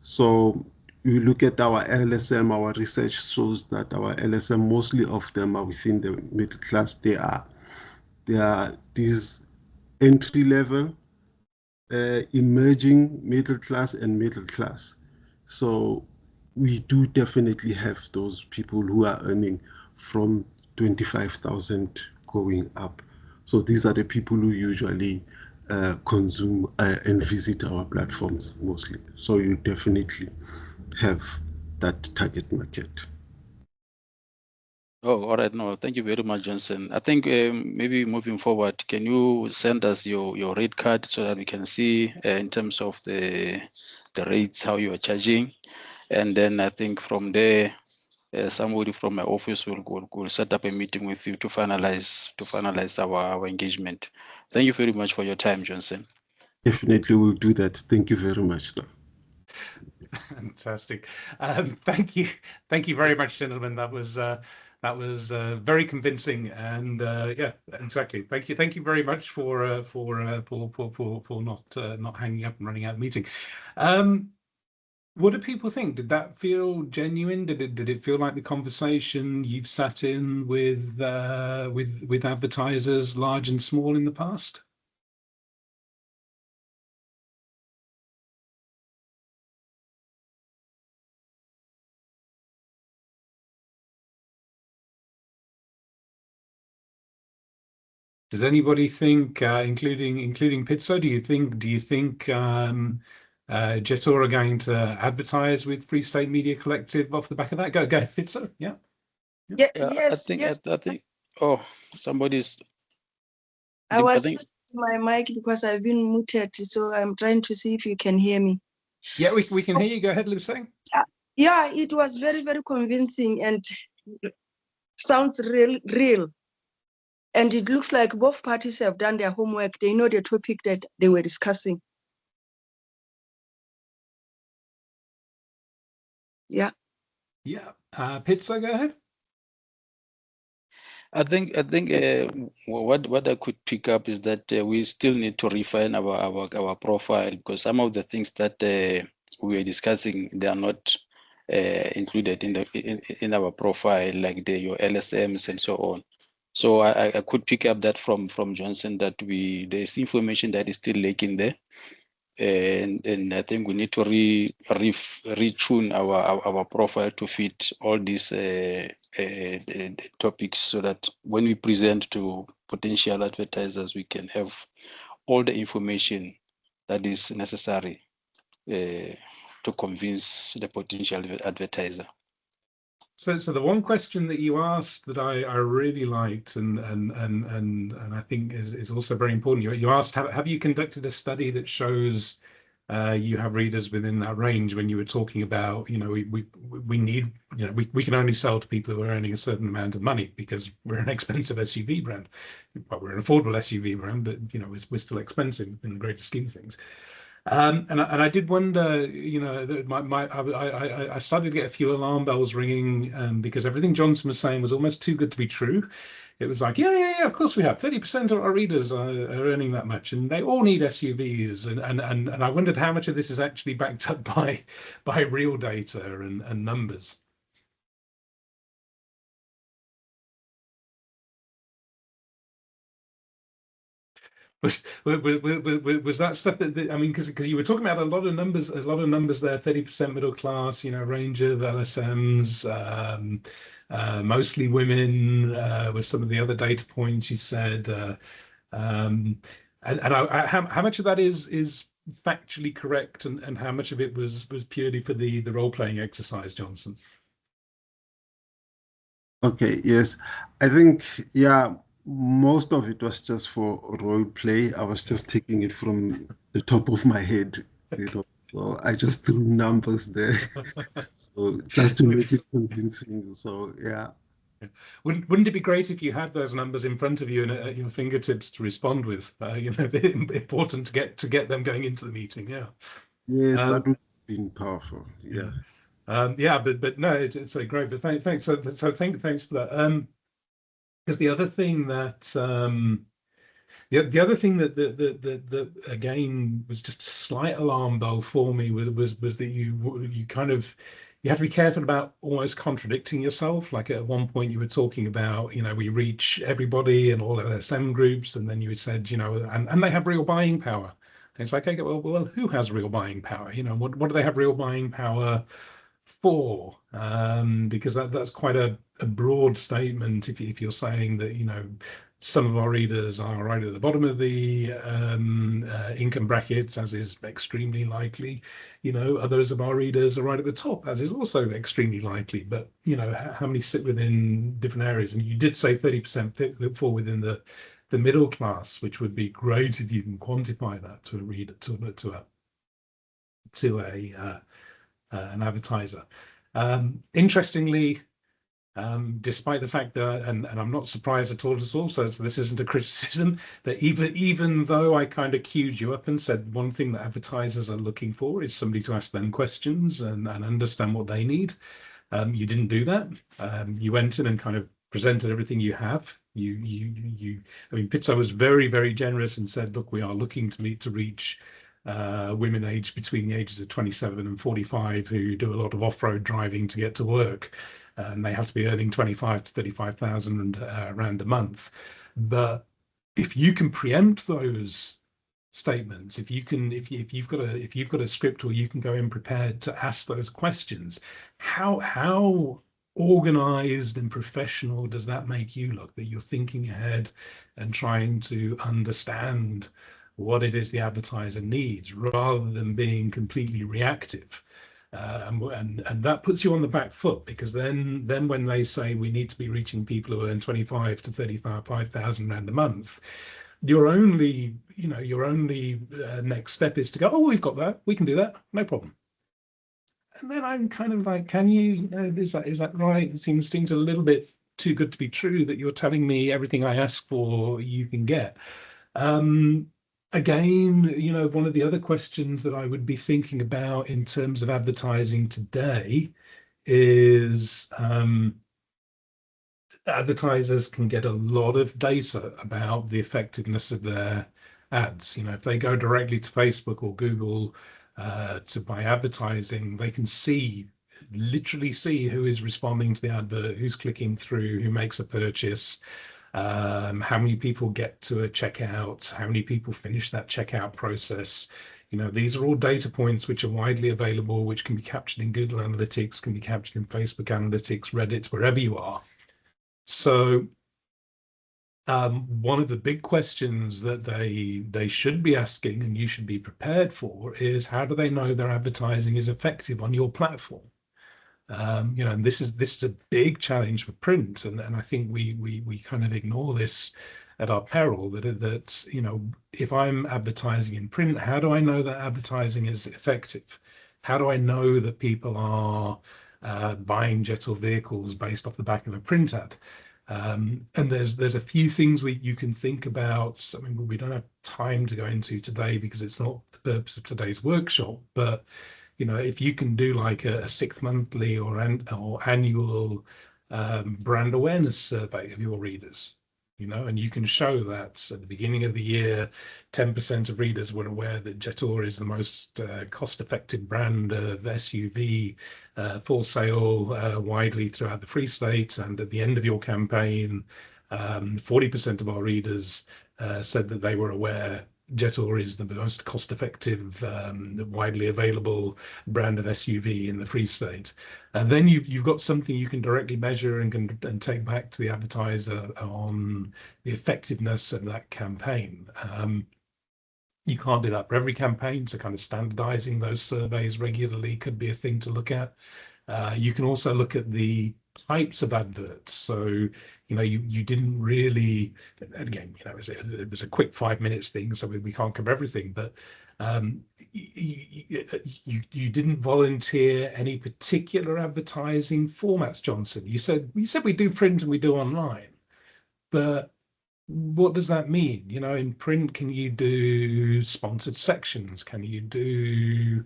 So you look at our LSM, our research shows that our LSM, mostly of them are within the middle class. They are these entry level, emerging middle class and middle class. So we do definitely have those people who are earning from 25,000 going up. So these are the people who usually consume and visit our platforms mostly. So you definitely have that target market. Oh, all right. No, thank you very much, Johnson. I think maybe moving forward, can you send us your rate card so that we can see in terms of the rates how you are charging, and then I think from there somebody from my office will set up a meeting with you to finalize our engagement. Thank you very much for your time, Johnson. Definitely will do that. Thank you very much, sir. Fantastic. Thank you very much, gentlemen. That was very convincing, and yeah, exactly. Thank you very much for not hanging up and running out of the meeting. What do people think? Did that feel genuine? Did it feel like the conversation you've sat in with advertisers, large and small, in the past? Does anybody think, including Pizza, do you think Jetor are going to advertise with Free State Media Collective off the back of that? Go ahead, Pizza. Yeah. Yeah, Yeah, yes, yes. I think. Oh, somebody's. I was using my mic because I've been muted, so I'm trying to see if you can hear me. Yeah, we can hear you. Go ahead, Lucille. Yeah, it was very, very convincing and sounds real. And it looks like both parties have done their homework. They know the topic that they were discussing. Yeah. Yeah. Pizza, go ahead. I think what I could pick up is that we still need to refine our profile, because some of the things that we are discussing, they are not included in our profile, like your LSMs and so on. So I could pick up that from Johnson, that there's information that is still lacking there. And I think we need to retune our profile to fit all these topics, so that when we present to potential advertisers, we can have all the information that is necessary to convince the potential advertiser. So the one question that you asked that I really liked, and I think is also very important. You asked, have you conducted a study that shows you have readers within that range, when you were talking about, we need, we can only sell to people who are earning a certain amount of money, because we're an expensive SUV brand. Well, we're an affordable SUV brand, but we're still expensive in the greater scheme of things. And I did wonder, I started to get a few alarm bells ringing, because everything Johnson was saying was almost too good to be true. It was like, yeah, of course we have 30% of our readers are earning that much, and they all need SUVs, and I wondered how much of this is actually backed up by real data and numbers. Was that stuff that I mean, because you were talking about a lot of numbers there, 30% middle class, range of LSMs, mostly women, with some of the other data points you said, and how much of that is factually correct, and how much of it was purely for the role-playing exercise, Johnson? Okay, yes. I think, yeah, most of it was just for role play. I was just taking it from the top of my head, So I just threw numbers there. So just to make it convincing. So yeah. Wouldn't it be great if you had those numbers in front of you and at your fingertips to respond with? They're important to get them going into the meeting. Yeah. Yes, that would have been powerful. Yeah. Yeah, but no, it's a great. But thanks. Thanks for that. Because the other thing that the other thing that again was just a slight alarm bell for me was that you kind of you have to be careful about almost contradicting yourself. Like at one point you were talking about, we reach everybody and all LSM groups, and then you said, and they have real buying power. And it's like, okay, well, who has real buying power? What do they have real buying power for? Because that's quite a broad statement if you're saying that some of our readers are right at the bottom of the income brackets, as is extremely likely. Others of our readers are right at the top, as is also extremely likely. But how many sit within different areas? And you did say 30% fall within the middle class, which would be great if you can quantify that to a reader, to an advertiser. Interestingly, despite the fact that, and I'm not surprised at all, so this isn't a criticism, that even though I kind of queued you up and said one thing that advertisers are looking for is somebody to ask them questions and understand what they need, you didn't do that. You went in and kind of presented everything you have. I mean, Pizza was very, very generous and said, look, we are looking to reach women aged between the ages of 27 and 45 who do a lot of off-road driving to get to work, and they have to be earning 25 to 35,000 rand a month. But if you can preempt those statements, if you've got a script, or you can go in prepared to ask those questions, how organized and professional does that make you look, that you're thinking ahead and trying to understand what it is the advertiser needs, rather than being completely reactive? And that puts you on the back foot, because then when they say we need to be reaching people who earn 25 to 35,000 rand a month, your only next step is to go, oh, we've got that, we can do that, no problem. And then I'm kind of like, can you, is that right? It seems a little bit too good to be true that you're telling me everything I ask for you can get. Again, one of the other questions that I would be thinking about in terms of advertising today is advertisers can get a lot of data about the effectiveness of their ads. If they go directly to Facebook or Google to buy advertising, they can literally see who is responding to the advert, who's clicking through, who makes a purchase, how many people get to a checkout, how many people finish that checkout process. These are all data points which are widely available, which can be captured in Google Analytics, can be captured in Facebook Analytics, Reddit, wherever you are. So one of the big questions that they should be asking, and you should be prepared for, is how do they know their advertising is effective on your platform? And this is a big challenge for print, and I think we kind of ignore this at our peril. That if I'm advertising in print, how do I know that advertising is effective? How do I know that people are buying jet or vehicles based off the back of a print ad? And there's a few things you can think about. I mean, we don't have time to go into today because it's not the purpose of today's workshop, but if you can do like a 6 monthly or annual brand awareness survey of your readers, and you can show that at the beginning of the year, 10% of readers were aware that Jetor is the most cost-effective brand of SUV for sale widely throughout the Free State. And at the end of your campaign, 40% of our readers said that they were aware Jetor is the most cost-effective, widely available brand of SUV in the Free State. And then you've got something you can directly measure and take back to the advertiser on the effectiveness of that campaign. You can't do that for every campaign, so kind of standardizing those surveys regularly could be a thing to look at. You can also look at the types of adverts. So, you didn't really, again, it was a quick 5 minutes thing, so we can't cover everything, but you didn't volunteer any particular advertising formats, Johnson. You said we do print and we do online, but what does that mean? You know, in print, can you do sponsored sections? Can you do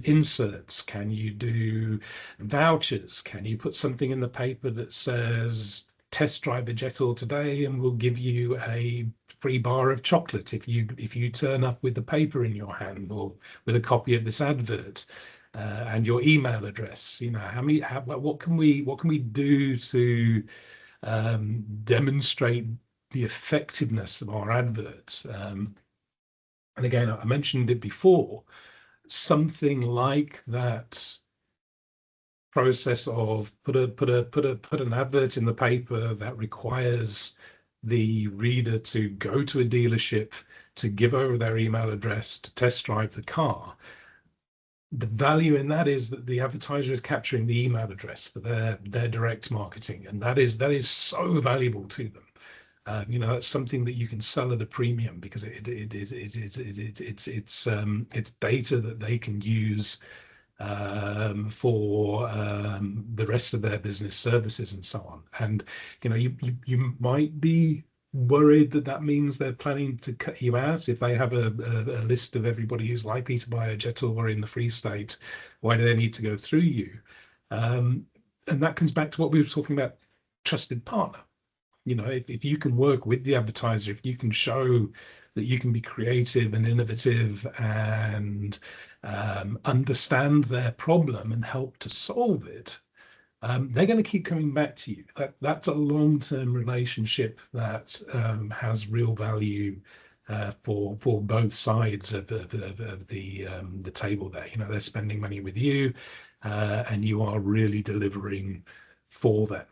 inserts? Can you do vouchers? Can you put something in the paper that says test drive the Jetil today and we'll give you a free bar of chocolate if you turn up with the paper in your hand or with a copy of this advert and your email address? You know, what can we do to demonstrate the effectiveness of our adverts? And again, I mentioned it before, something like that process of put an advert in the paper that requires the reader to go to a dealership to give over their email address to test drive the car. The value in that is that the advertiser is capturing the email address for their direct marketing, and that is so valuable to them. You know, it's something that you can sell at a premium because it's data that they can use for the rest of their business services and so on. And you know, you might be worried that that means they're planning to cut you out if they have a list of everybody who's likely to buy a Jetil in the Free State. Why do they need to go through you? And that comes back to what we were talking about, trusted partner. You know, if you can work with the advertiser, if you can show that you can be creative and innovative and understand their problem and help to solve it, they're going to keep coming back to you. That's a long-term relationship that has real value for both sides of the table there. You know, they're spending money with you, and you are really delivering for them.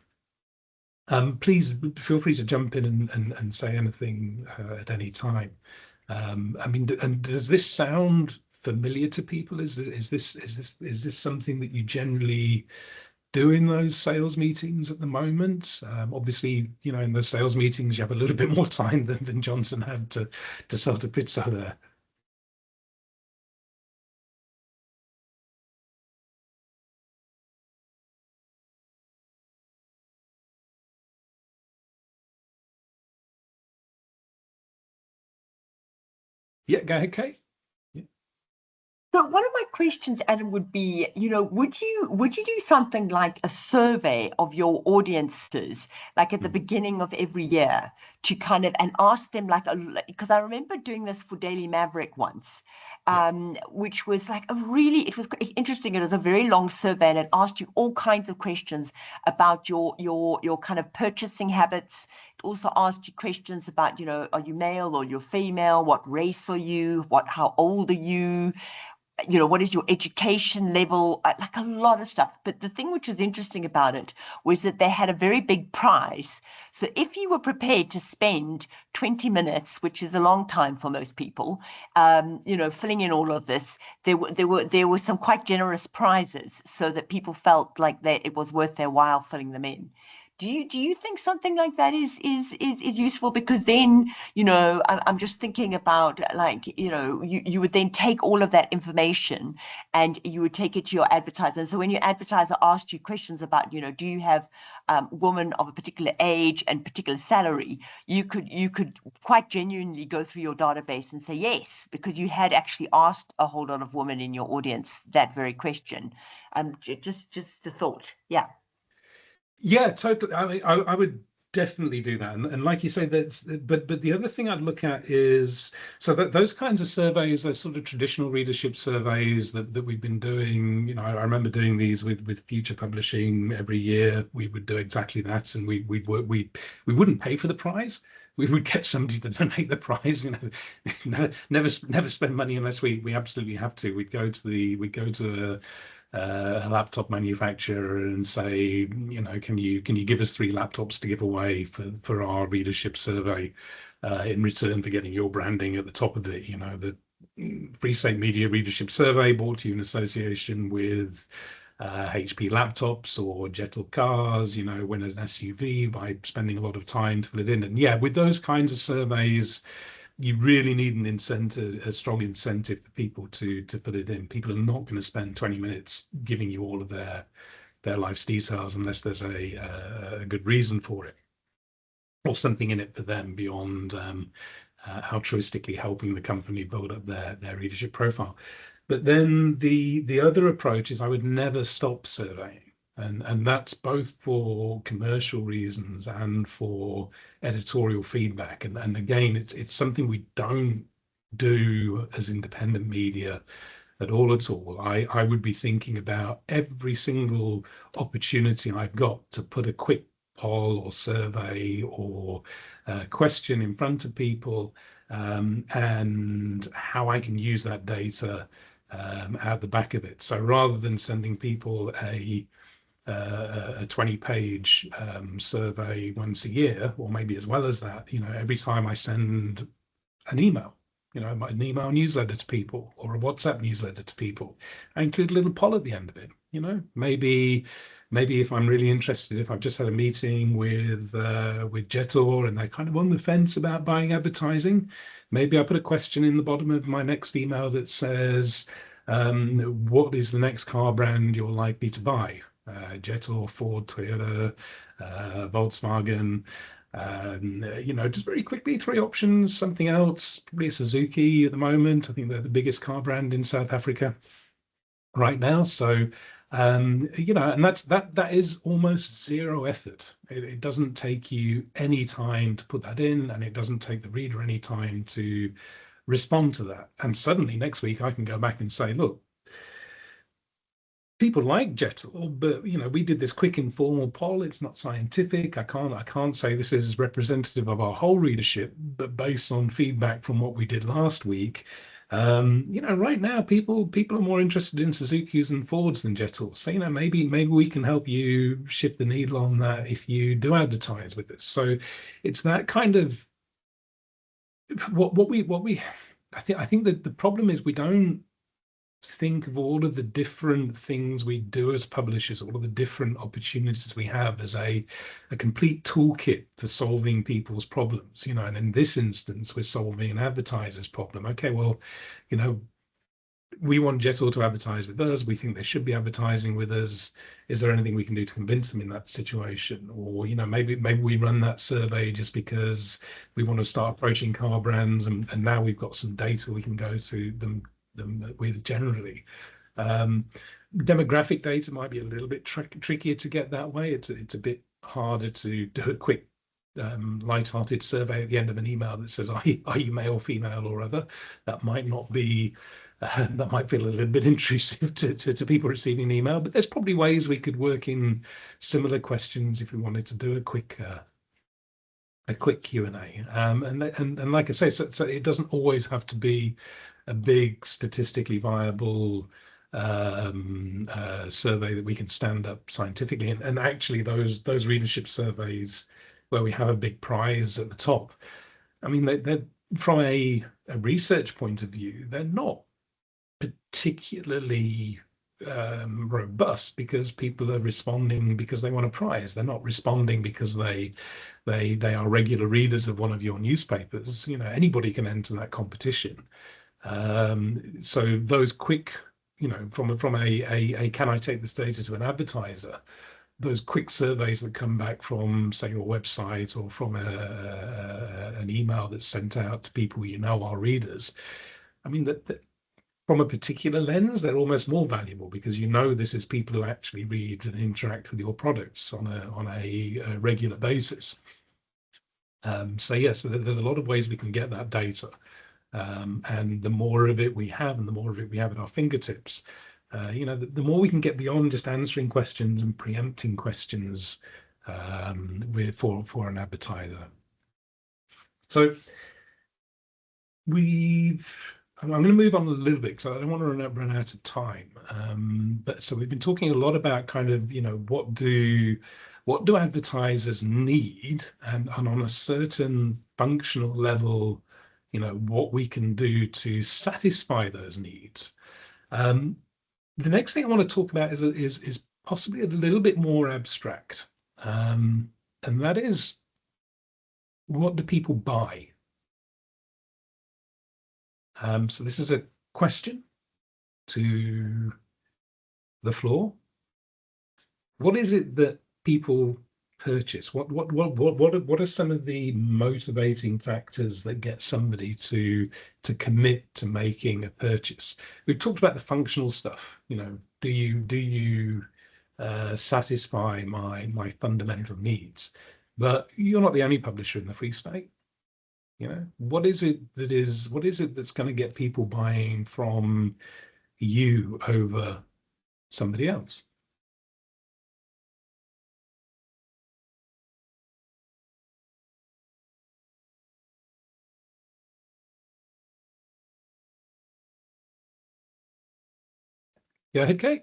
Please feel free to jump in and say anything at any time. I mean, and does this sound familiar to people? Is this something that you generally do in those sales meetings at the moment? Obviously, you know, in those sales meetings, you have a little bit more time than Johnson had to sell a pizza there. Yeah, go ahead, Kate. So one of my questions, Adam, would be, you know, would you do something like a survey of your audiences, like at the beginning of every year, to kind of and ask them because I remember doing this for Daily Maverick once, which was like it was interesting. It was a very long survey and it asked you all kinds of questions about your kind of purchasing habits. It also asked you questions about, you know, are you male or you're female? What race are you? How old are you? You know, what is your education level, like a lot of stuff. But the thing which was interesting about it was that they had a very big prize. So if you were prepared to spend 20 minutes, which is a long time for most people, you know, filling in all of this, there were some quite generous prizes so that people felt like that it was worth their while filling them in. Do you think something like that is useful? Because then, you know, I'm just thinking about, like, you know, you would then take all of that information and you would take it to your advertiser. And so when your advertiser asked you questions about, you know, do you have women of a particular age and particular salary, you could quite genuinely go through your database and say yes, because you had actually asked a whole lot of women in your audience that very question. Just a thought. Yeah. Yeah, totally. I mean, I would definitely do that, and like you say, but the other thing I'd look at is so that those kinds of surveys, those sort of traditional readership surveys that we've been doing. You know, I remember doing these with Future Publishing every year. We would do exactly that, and we wouldn't pay for the prize. We would get somebody to donate the prize. You know, never spend money unless we absolutely have to. We'd go to a laptop manufacturer and say, you know, can you give us 3 laptops to give away for our readership survey in return for getting your branding at the top of it? You know, the Free State Media Readership Survey brought to you in association with HP laptops or Jetil cars, you know, win an SUV by spending a lot of time to fill it in. And yeah, with those kinds of surveys, you really need an incentive, a strong incentive for people to put it in. People are not going to spend 20 minutes giving you all of their life's details unless there's a good reason for it. or something in it for them beyond altruistically helping the company build up their readership profile. But then the other approach is I would never stop surveying. And that's both for commercial reasons and for editorial feedback. And again, it's something we don't do as independent media at all. I would be thinking about every single opportunity I've got to put a quick poll or survey or question in front of people, and how I can use that data at the back of it. So rather than sending people a 20-page survey once a year, or maybe as well as that, every time I send an email, an email newsletter to people or a WhatsApp newsletter to people, I include a little poll at the end of it. Maybe if I'm really interested, if I've just had a meeting with Jetor and they're kind of on the fence about buying advertising, maybe I put a question in the bottom of my next email that says, what is the next car brand you're likely to buy? Jetor, Ford, Toyota, Volkswagen. Just very quickly, 3 options, something else, probably a Suzuki at the moment. I think they're the biggest car brand in South Africa right now. So, and that is almost zero effort. It doesn't take you any time to put that in, and it doesn't take the reader any time to respond to that. And suddenly next week I can go back and say, look, people like Jetor, but we did this quick informal poll. It's not scientific. I can't say this is representative of our whole readership, but based on feedback from what we did last week, right now people are more interested in Suzuki's and Fords than Jetor. So maybe we can help you shift the needle on that if you do advertise with us. So it's that kind of what we I think that the problem is we don't think of all of the different things we do as publishers, all of the different opportunities we have as a complete toolkit for solving people's problems, and in this instance, we're solving an advertiser's problem. Okay, well, we want Jetor to advertise with us. We think they should be advertising with us. Is there anything we can do to convince them in that situation? Or, maybe we run that survey just because we want to start approaching car brands, and now we've got some data we can go to them with generally. Demographic data might be a little bit trickier to get that way. It's a bit harder to do a quick light-hearted survey at the end of an email that says, are you male, female, or other? That might not be that might feel a little bit intrusive to people receiving an email, but there's probably ways we could work in similar questions if we wanted to do a quick Q&A. And like I say, so it doesn't always have to be a big statistically viable survey that we can stand up scientifically. And actually those readership surveys where we have a big prize at the top, I mean, they're from a research point of view, they're not particularly robust because people are responding because they want a prize. They're not responding because they are regular readers of one of your newspapers. Anybody can enter that competition. So those quick, from a can I take this data to an advertiser, those quick surveys that come back from, say, your website or from an email that's sent out to people our readers, I mean, that from a particular lens, they're almost more valuable because this is people who actually read and interact with your products on a regular basis. So yes, there's a lot of ways we can get that data, and the more of it we have, and the more of it we have at our fingertips, the more we can get beyond just answering questions and preempting questions for an advertiser. So I'm going to move on a little bit because I don't want to run out of time. But so we've been talking a lot about kind of, what do advertisers need, and on a certain functional level, what we can do to satisfy those needs. The next thing I want to talk about is possibly a little bit more abstract, and that is, what do people buy? So this is a question to the floor. What is it that people purchase? What are some of the motivating factors that get somebody to commit to making a purchase? We've talked about the functional stuff. You know, do you satisfy my fundamental needs? But you're not the only publisher in the Free State. You know, what is it that's going to get people buying from you over somebody else? Go ahead, Kate.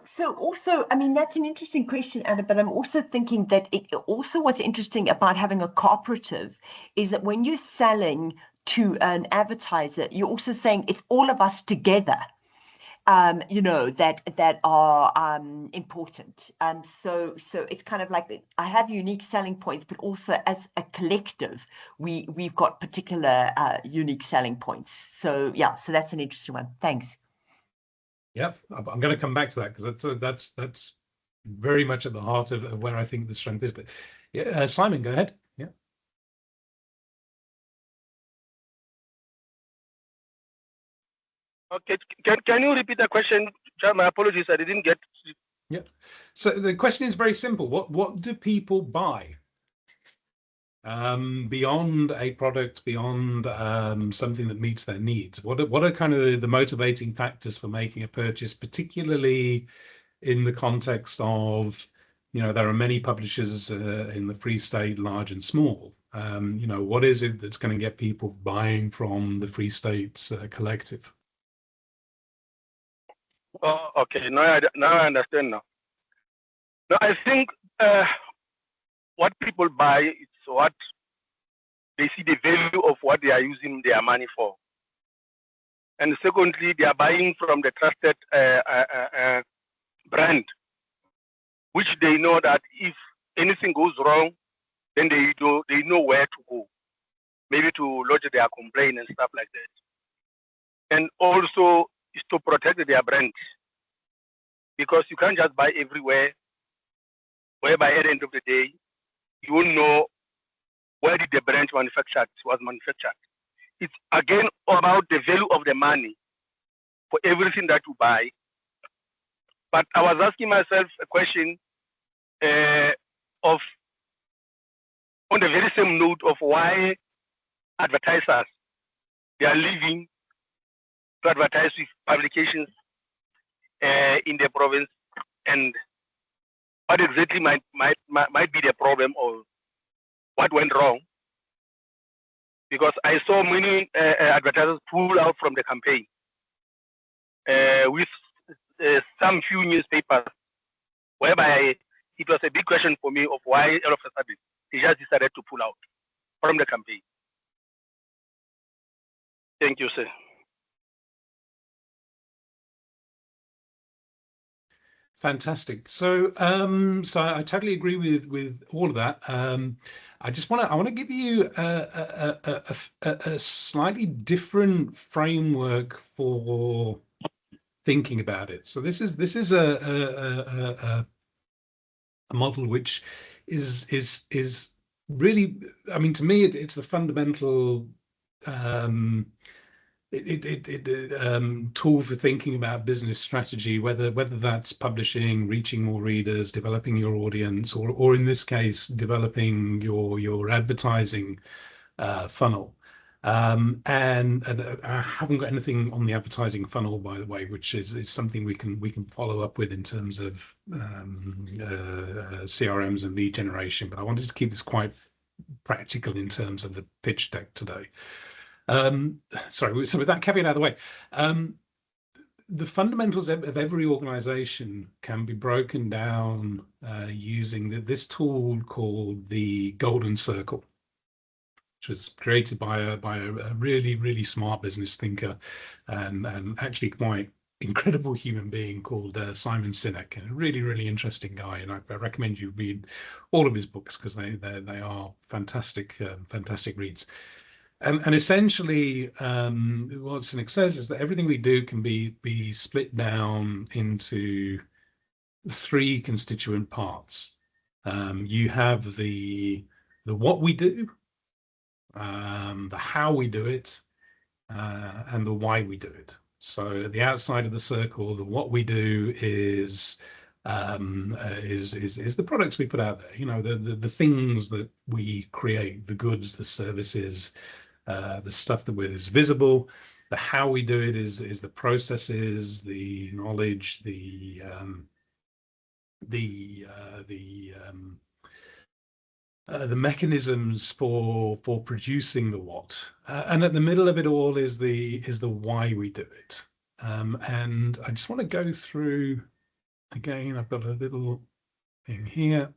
So also, I mean, that's an interesting question, Anna, but I'm also thinking that also what's interesting about having a cooperative is that when you're selling to an advertiser, you're also saying it's all of us together, you know, that are important. So it's kind of like I have unique selling points, but also as a collective, we've got particular unique selling points. So yeah, so that's an interesting one. Thanks. Yep, I'm going to come back to that because that's very much at the heart of where I think the strength is. But yeah, Simon, go ahead. Yeah. Okay, can you repeat the question? My apologies, I didn't get. Yeah. So the question is very simple. What do people buy? Beyond a product, beyond something that meets their needs, what are kind of the motivating factors for making a purchase, particularly in the context of, you know, there are many publishers in the Free State, large and small. You know, what is it that's going to get people buying from the Free State collective? Oh, okay. Now I understand now. Now I think what people buy is what they see the value of what they are using their money for. And secondly, they are buying from the trusted brand, which they know that if anything goes wrong, then they know where to go, maybe to lodge their complaint and stuff like that. And also is to protect their brand, because you can't just buy everywhere, whereby at the end of the day, you won't know where did the brand was manufactured. It's again about the value of the money for everything that you buy. But I was asking myself a question of, on the very same note of why advertisers, they are leaving to advertise with publications in the province, and what exactly might be the problem or what went wrong. Because I saw many advertisers pull out from the campaign with some few newspapers, whereby it was a big question for me of why all of a sudden they just decided to pull out from the campaign. Thank you, sir. Fantastic. So so I totally agree with all of that. I want to give you a slightly different framework for thinking about it. So this is a model which is really, I mean, to me, it's the fundamental tool for thinking about business strategy, whether that's publishing, reaching more readers, developing your audience, or in this case, developing your advertising funnel. And I haven't got anything on the advertising funnel, by the way, which is something we can follow up with in terms of CRMs and lead generation. But I wanted to keep this quite practical in terms of the pitch deck today. Sorry, so with that caveat out of the way, the fundamentals of every organization can be broken down using this tool called the Golden Circle, which was created by a really smart business thinker and actually quite incredible human being called Simon Sinek, a really interesting guy, and I recommend you read all of his books because they are fantastic reads. And essentially, what Sinek says is that everything we do can be split down into three constituent parts. You have the what we do, the how we do it, and the why we do it. So at the outside of the circle, the what we do is the products we put out there. You know, the things that we create, the goods, the services, the stuff that is visible. The how we do it is the processes, the knowledge, the mechanisms for producing the what, and at the middle of it all is the why we do it. And I just want to go through again. I've got a little thing here.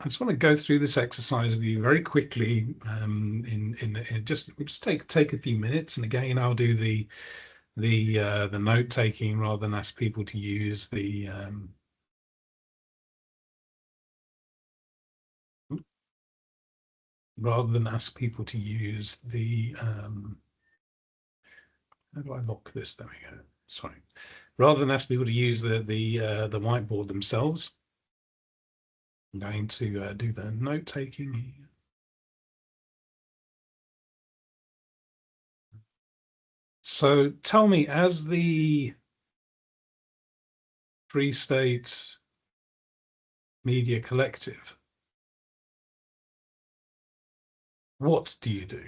I just want to go through this exercise with you very quickly. In just we'll just take a few minutes, and again I'll do the note taking rather than ask people to use the how do I lock this? There we go. Sorry. Rather than ask people to use the whiteboard themselves, I'm going to do the note taking here. So tell me, as the Free State Media Collective, what do you do?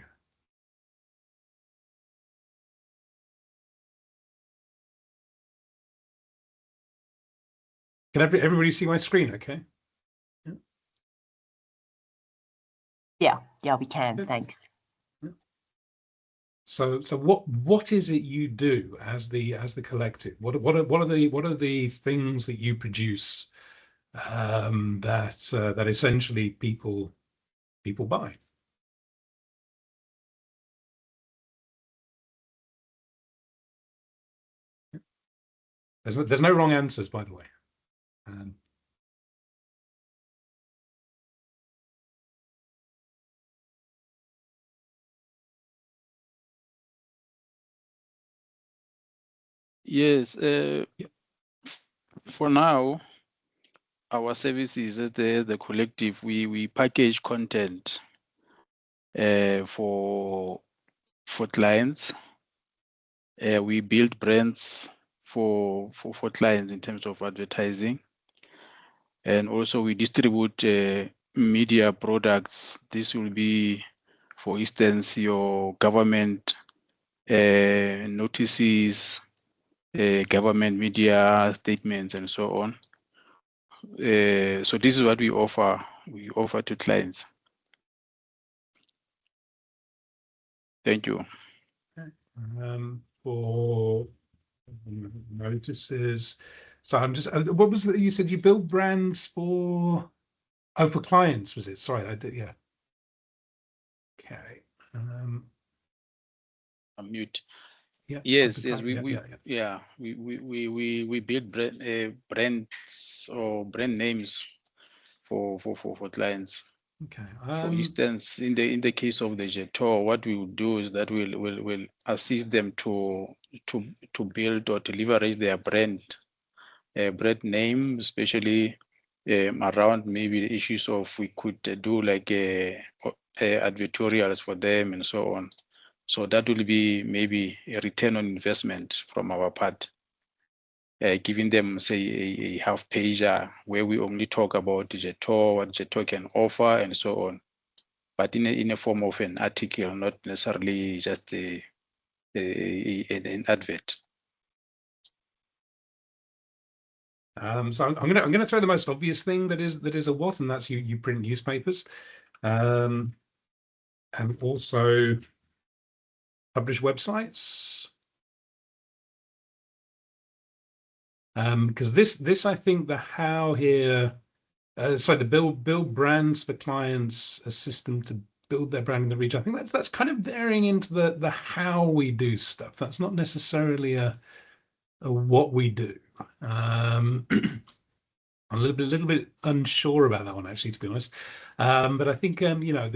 Can everybody see my screen okay? Yeah, we can. Good. Thanks. So what is it you do as the collective? What are the things that you produce that essentially people buy? There's no wrong answers, by the way. Yes, for now, our services as the collective, we package content for clients. We build brands for clients in terms of advertising, and also we distribute media products. This will be, for instance, your government notices, government media statements, and so on. So this is what we offer. We offer to clients. Thank you. For notices, so I'm just. What was that you said? You build brands for? Oh, for clients, was it? Sorry, I did. Yeah. Okay. Unmute. Yeah. Yes, we build brands or brand names for clients. Okay. For instance, in the case of the JETO, what we will do is that we'll assist them to build or to leverage their brand name, especially around maybe the issues of we could do like advertorials for them and so on. So that will be maybe a return on investment from our part. Giving them, say, a half pager where we only talk about JETO, what JETO can offer, and so on, but in a form of an article, not necessarily just an advert. So I'm gonna throw the most obvious thing that is a what, and that's you print newspapers, and also publish websites. Because this I think the how here, sorry, the build brands for clients, assist them to build their brand in the region. I think that's kind of varying into the how we do stuff. That's not necessarily a what we do. I'm a little bit unsure about that one, actually, to be honest. But I think you know,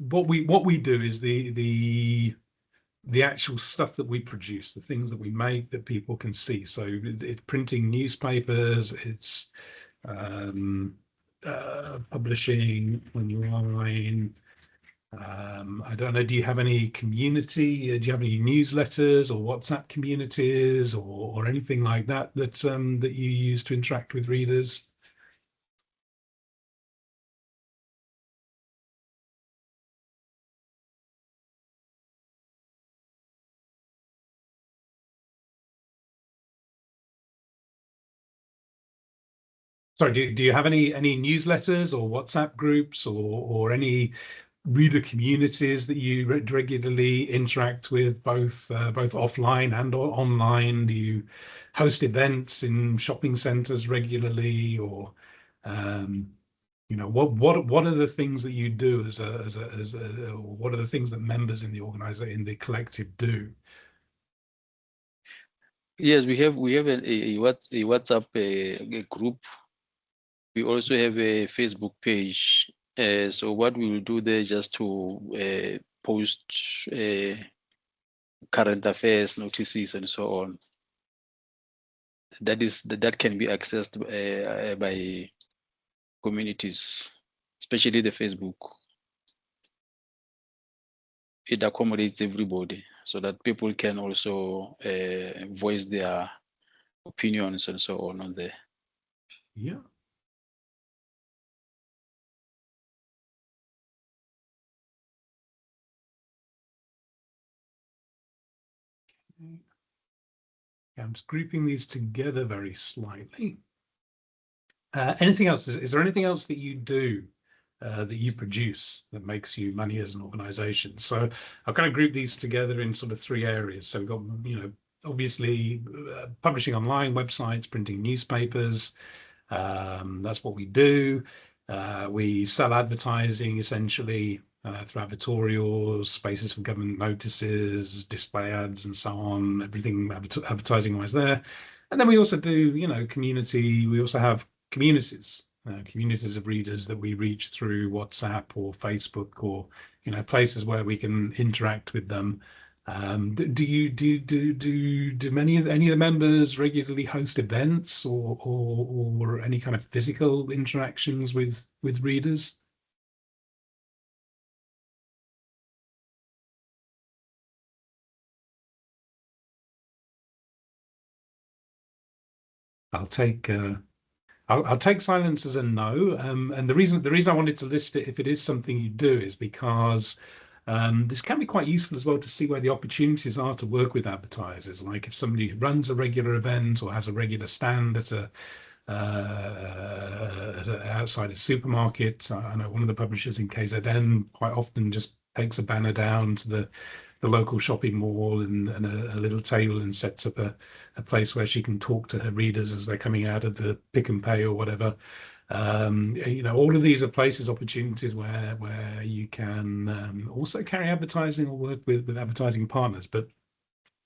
what we do is the actual stuff that we produce, the things that we make that people can see. So it's printing newspapers, it's publishing online? I don't know, do you have any community? Do you have any newsletters or WhatsApp communities or anything like that that you use to interact with readers? Sorry, do you have any newsletters or WhatsApp groups or any reader communities that you regularly interact with, both offline and online? Do you host events in shopping centers regularly, or you know, what are the things that you do as what are the things that members in the organizer in the collective do? Yes, we have a WhatsApp a group. We also have a Facebook page. So what we will do there just to post current affairs notices and so on. That can be accessed by communities, especially the Facebook. It accommodates everybody so that people can also voice their opinions and so on there. Yeah. Okay. I'm just grouping these together very slightly. Anything else? Is there anything else that you do that you produce that makes you money as an organization? So I've kind of grouped these together in sort of three areas. So we've got, you know, obviously publishing online, websites, printing newspapers. That's what we do. We sell advertising essentially through advertorials, spaces for government notices, display ads, and so on. Everything advertising wise there. And then we also do, you know, community. We also have communities, communities of readers that we reach through WhatsApp or Facebook, or, you know, places where we can interact with them. Do many of any of the members regularly host events or any kind of physical interactions with readers? I'll take I'll take silence as a no. And the reason I wanted to list it, if it is something you do, is because this can be quite useful as well to see where the opportunities are to work with advertisers. Like if somebody runs a regular event or has a regular stand at outside a supermarket. I know one of the publishers in KZN quite often just takes a banner down to the local shopping mall and a little table and sets up a place where she can talk to her readers as they're coming out of the pick and pay or whatever. You know, all of these are places, opportunities where you can also carry advertising or work with advertising partners. But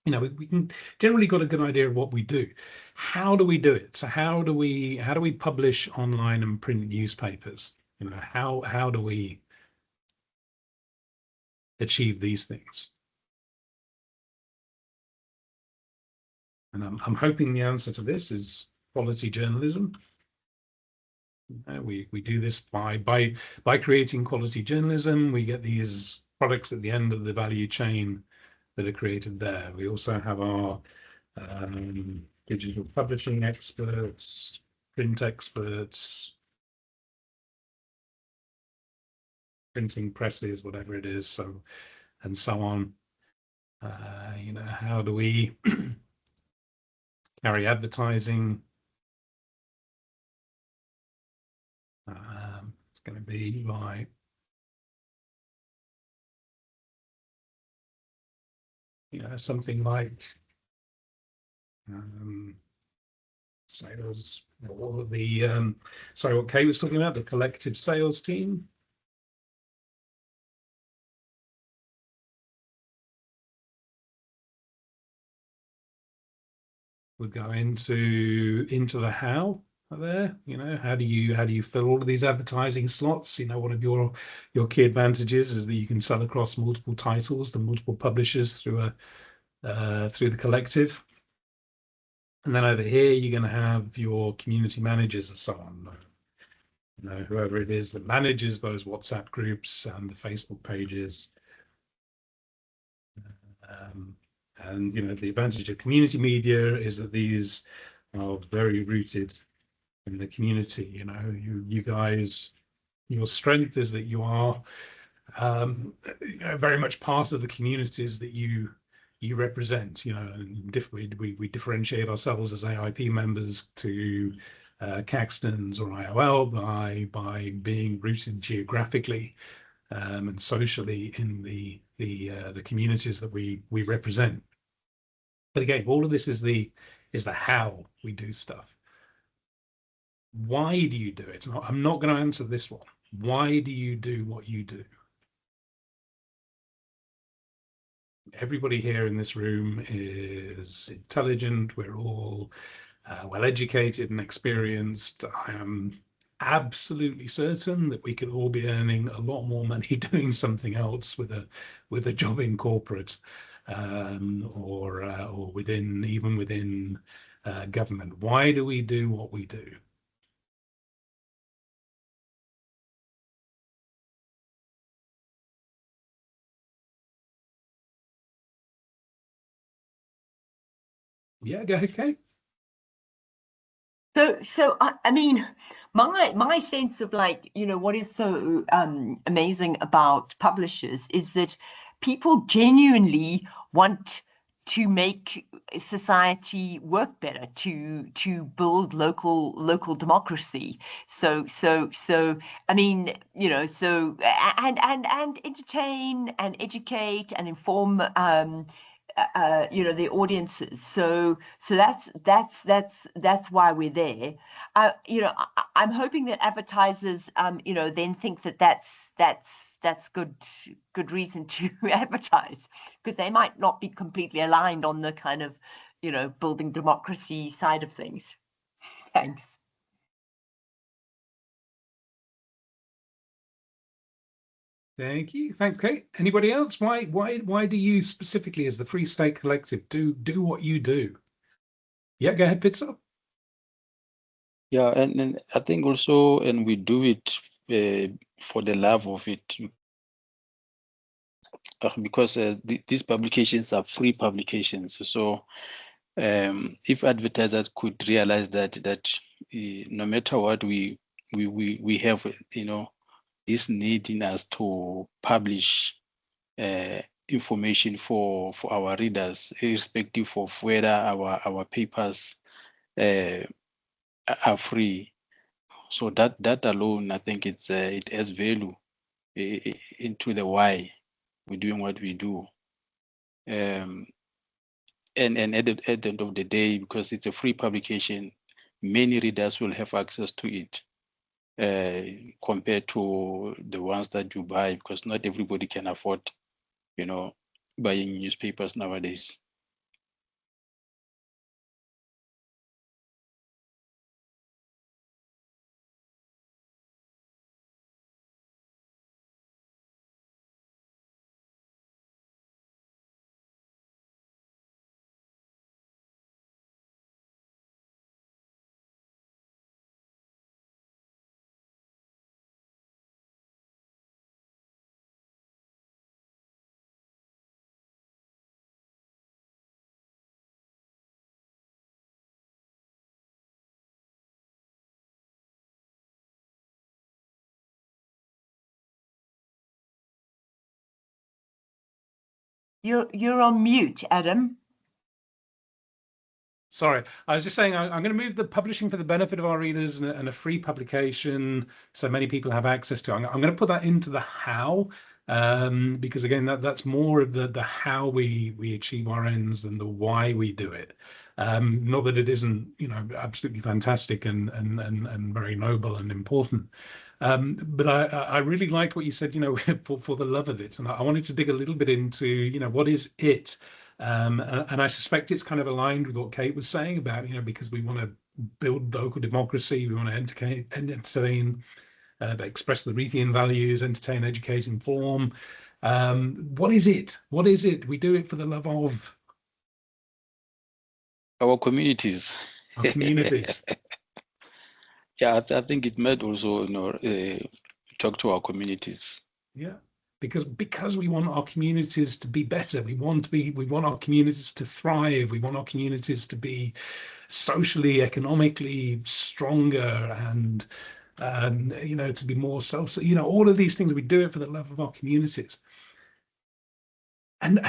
you know, we can generally got a good idea of what we do. How do we do it? So how do we publish online and print newspapers? You know, how do we achieve these things? And I'm hoping the answer to this is quality journalism. We do this by creating quality journalism. We get these products at the end of the value chain that are created there. We also have our digital publishing experts, print experts, printing presses, whatever it is, so and so on. You know, how do we carry advertising? It's going to be by something like sales, all of the sorry, what Kate was talking about, the collective sales team. We'll go into the how there. You know, how do you fill all of these advertising slots? You know, one of your key advantages is that you can sell across multiple titles, the multiple publishers through the collective. And then over here, you're going to have your community managers and so on. whoever it is that manages those WhatsApp groups and the Facebook pages. And the advantage of community media is that these are very rooted in the community. You guys, your strength is that you are very much part of the communities that you represent. And we differentiate ourselves as AIP members to Caxtons or IOL by being rooted geographically and socially in the communities that we represent. But again, all of this is the how we do stuff. Why do you do it? I'm not going to answer this one. Why do you do what you do? Everybody here in this room is intelligent. We're all well educated and experienced. I am absolutely certain that we could all be earning a lot more money doing something else with a job in corporate or even within government. Why do we do what we do? Yeah, go ahead, Kate. So I mean, my sense of what is so amazing about publishers is that people genuinely want to make society work better, to build local democracy. So I mean, and entertain and educate and inform the audiences. So that's why we're there. I'm hoping that advertisers then think that that's good reason to advertise, because they might not be completely aligned on the kind of building democracy side of things. Thanks. Thank you. Thanks, Kate. Anybody else? Why do you specifically, as the Free State Collective, do what you do? Yeah, go ahead, Pizzo. Yeah, and I think also, and we do it for the love of it, because these publications are free publications. So if advertisers could realize that no matter what we have, this need in us to publish information for our readers, irrespective of whether our papers are free. So that alone, I think it has value into the why we're doing what we do. And at the end of the day, because it's a free publication, many readers will have access to it compared to the ones that you buy, because not everybody can afford, buying newspapers nowadays. You're on mute, Adam. Sorry, I was just saying I'm going to move the publishing for the benefit of our readers and a free publication so many people have access to. I'm going to put that into the how, because again, that's more of the how we achieve our ends than the why we do it. Not that it isn't, absolutely fantastic and very noble and important. But I really liked what you said, for the love of it. And I wanted to dig a little bit into, what is it? And I suspect it's kind of aligned with what Kate was saying about, because we want to build local democracy, we want to entertain, express the Rethian values, entertain, educate, inform. What is it? What is it? We do it for the love of Our communities. our communities. Yeah, I think it might also, talk to our communities. Yeah, because we want our communities to be better. We want our communities to thrive. We want our communities to be socially, economically stronger, and to be more self. All of these things, we do it for the love of our communities. And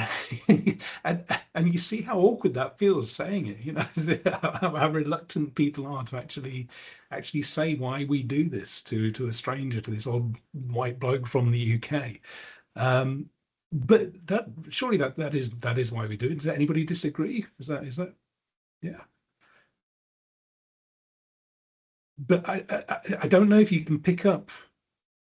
and you see how awkward that feels saying it, how reluctant people are to actually say why we do this to a stranger, to this old white bloke from the UK. But surely that is why we do it. Does anybody disagree? Is that yeah? But I don't know if you can pick up,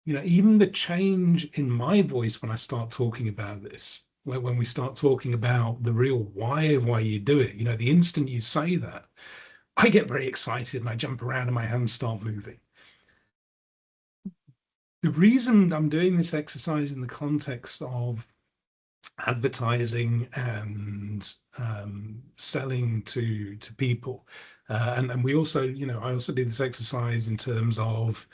even the change in my voice when I start talking about this, when we start talking about the real why of why you do it, the instant you say that, I get very excited and I jump around and my hands start moving. The reason I'm doing this exercise in the context of advertising and selling to people, and we also, I also did this exercise in terms of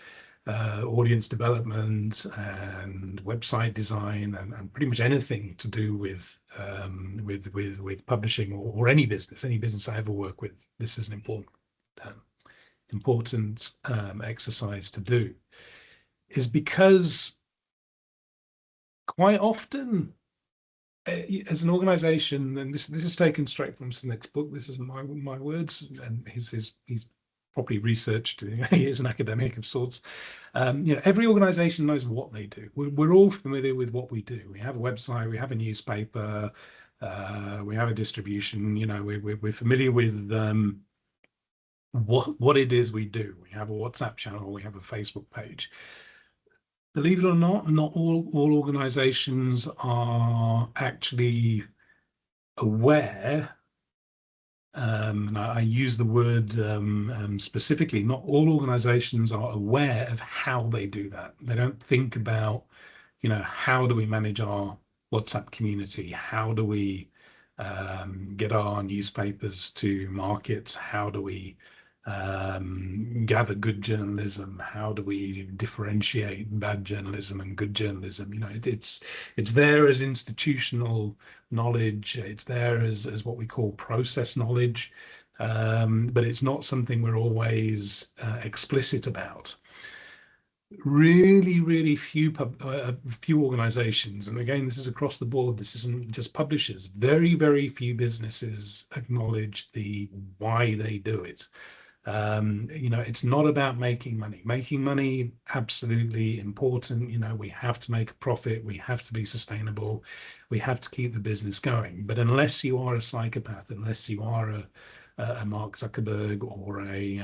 audience development and website design and pretty much anything to do with publishing or any business I ever work with. This is an important exercise to do, is because quite often as an organization, and this is taken straight from Sinek's book, this isn't my words, and he's properly researched, he is an academic of sorts. Every organization knows what they do. We're all familiar with what we do. We have a website, we have a newspaper, we have a distribution, we're familiar with what it is we do. We have a WhatsApp channel, we have a Facebook page. Believe it or not all organizations are actually aware, and I use the word specifically, not all organizations are aware of how they do that. They don't think about, how do we manage our WhatsApp community? How do we get our newspapers to markets? How do we gather good journalism? How do we differentiate bad journalism and good journalism? It's there as institutional knowledge. It's there as what we call process knowledge, but it's not something we're always explicit about. Really few organizations, and again, this is across the board, this isn't just publishers, very few businesses acknowledge the why they do it. It's not about making money. Making money, absolutely important. We have to make a profit. We have to be sustainable. We have to keep the business going. But unless you are a psychopath, unless you are a Mark Zuckerberg or a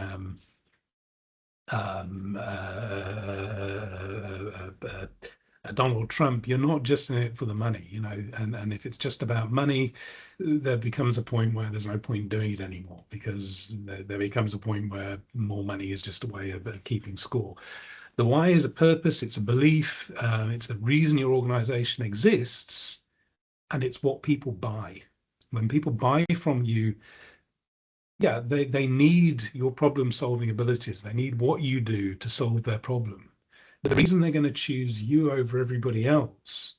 Donald Trump, you're not just in it for the money, and if it's just about money, there becomes a point where there's no point doing it anymore, because there becomes a point where more money is just a way of keeping score. The why is a purpose, it's a belief, it's the reason your organization exists, and it's what people buy. When people buy from you, yeah, they need your problem-solving abilities. They need what you do to solve their problem. But the reason they're going to choose you over everybody else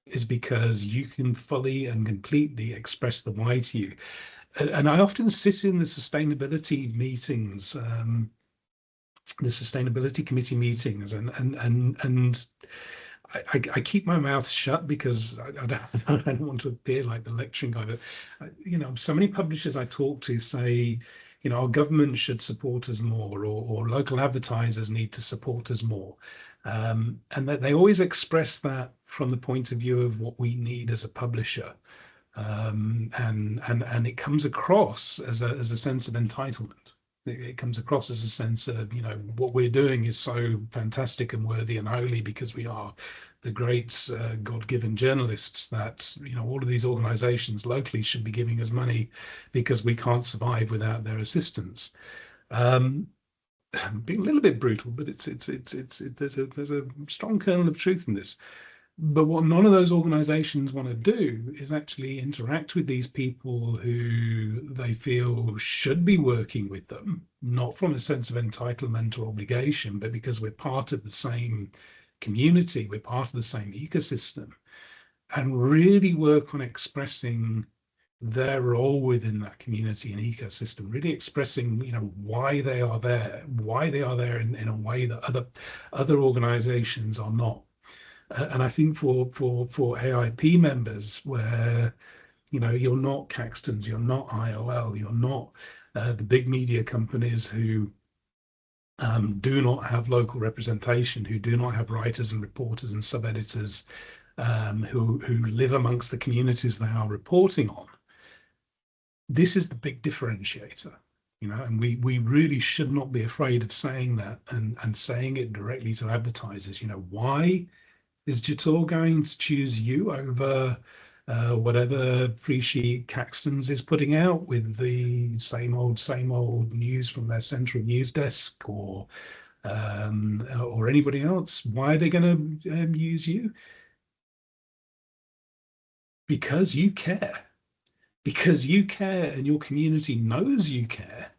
is because you can fully and completely express the why to you. And I often sit in the sustainability meetings, the sustainability committee meetings, and I keep my mouth shut because I don't want to appear like the lecturing guy. But so many publishers I talk to say, our government should support us more, or local advertisers need to support us more, and that they always express that from the point of view of what we need as a publisher, and it comes across as a sense of entitlement. It comes across as a sense of, what we're doing is so fantastic and worthy and holy because we are the great God-given journalists that, all of these organizations locally should be giving us money because we can't survive without their assistance. Being a little bit brutal, but there's a strong kernel of truth in this. But what none of those organizations want to do is actually interact with these people who they feel should be working with them, not from a sense of entitlement or obligation, but because we're part of the same community, we're part of the same ecosystem, and really work on expressing their role within that community and ecosystem, really expressing, why they are there, in a way that other organizations are not. And I think for AIP members, where you're not Caxtons, you're not IOL, you're not the big media companies who do not have local representation, who do not have writers and reporters and sub-editors who live amongst the communities they are reporting on. This is the big differentiator, and we really should not be afraid of saying that and saying it directly to advertisers. Why is Jator going to choose you over whatever free sheet Caxton's is putting out with the same old news from their central news desk, or anybody else? Why are they going to use you? Because you care. Because you care, and your community knows you care,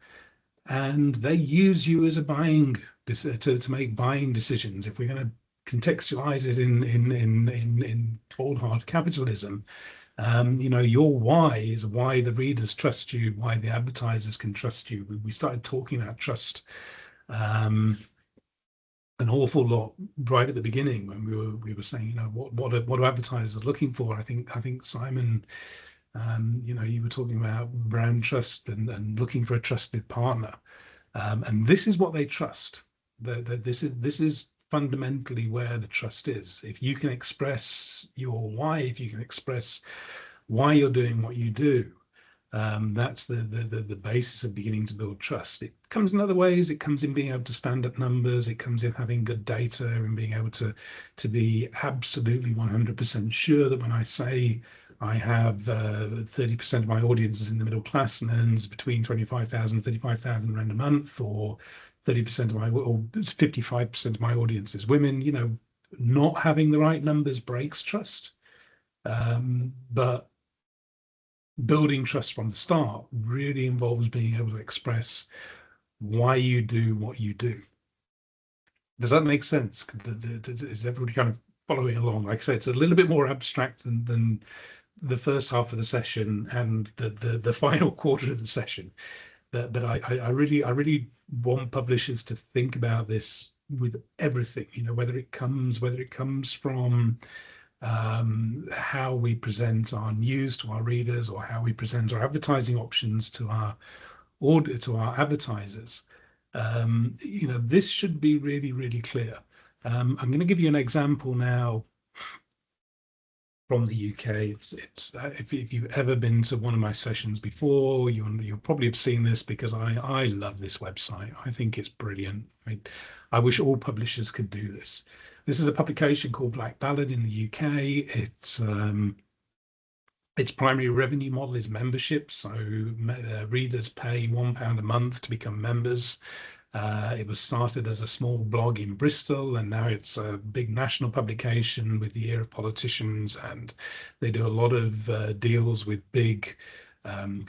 and they use you as a to make buying decisions. If we're going to contextualize it in cold hard capitalism, your why is why the readers trust you, why the advertisers can trust you. We started talking about trust an awful lot right at the beginning when we were saying, what are advertisers looking for? I think Simon, you were talking about brand trust and looking for a trusted partner, and this is what they trust. This is fundamentally where the trust is. If you can express your why, if you can express why you're doing what you do, that's the basis of beginning to build trust. It comes in other ways. It comes in being able to stand up numbers. It comes in having good data and being able to be absolutely 100% sure that when I say I have 30% of my audience is in the middle class and earns between 25,000 and 35,000 rand a month, or 30% of or 55% of my audience is women, not having the right numbers breaks trust. But building trust from the start really involves being able to express why you do what you do. Does that make sense? Is everybody kind of following along? Like I say, it's a little bit more abstract than the first half of the session and the final quarter of the session. But I really want publishers to think about this with everything, whether it comes from how we present our news to our readers, or how we present our advertising options to our advertisers. This should be really, really clear. I'm going to give you an example now from the UK. It's if you've ever been to one of my sessions before, you'll probably have seen this, because I love this website. I think it's brilliant. I wish all publishers could do this. This is a publication called Black Ballad in the UK. Its primary revenue model is membership, so readers pay £1 a month to become members. It was started as a small blog in Bristol, and now it's a big national publication with the ear of politicians, and they do a lot of deals with big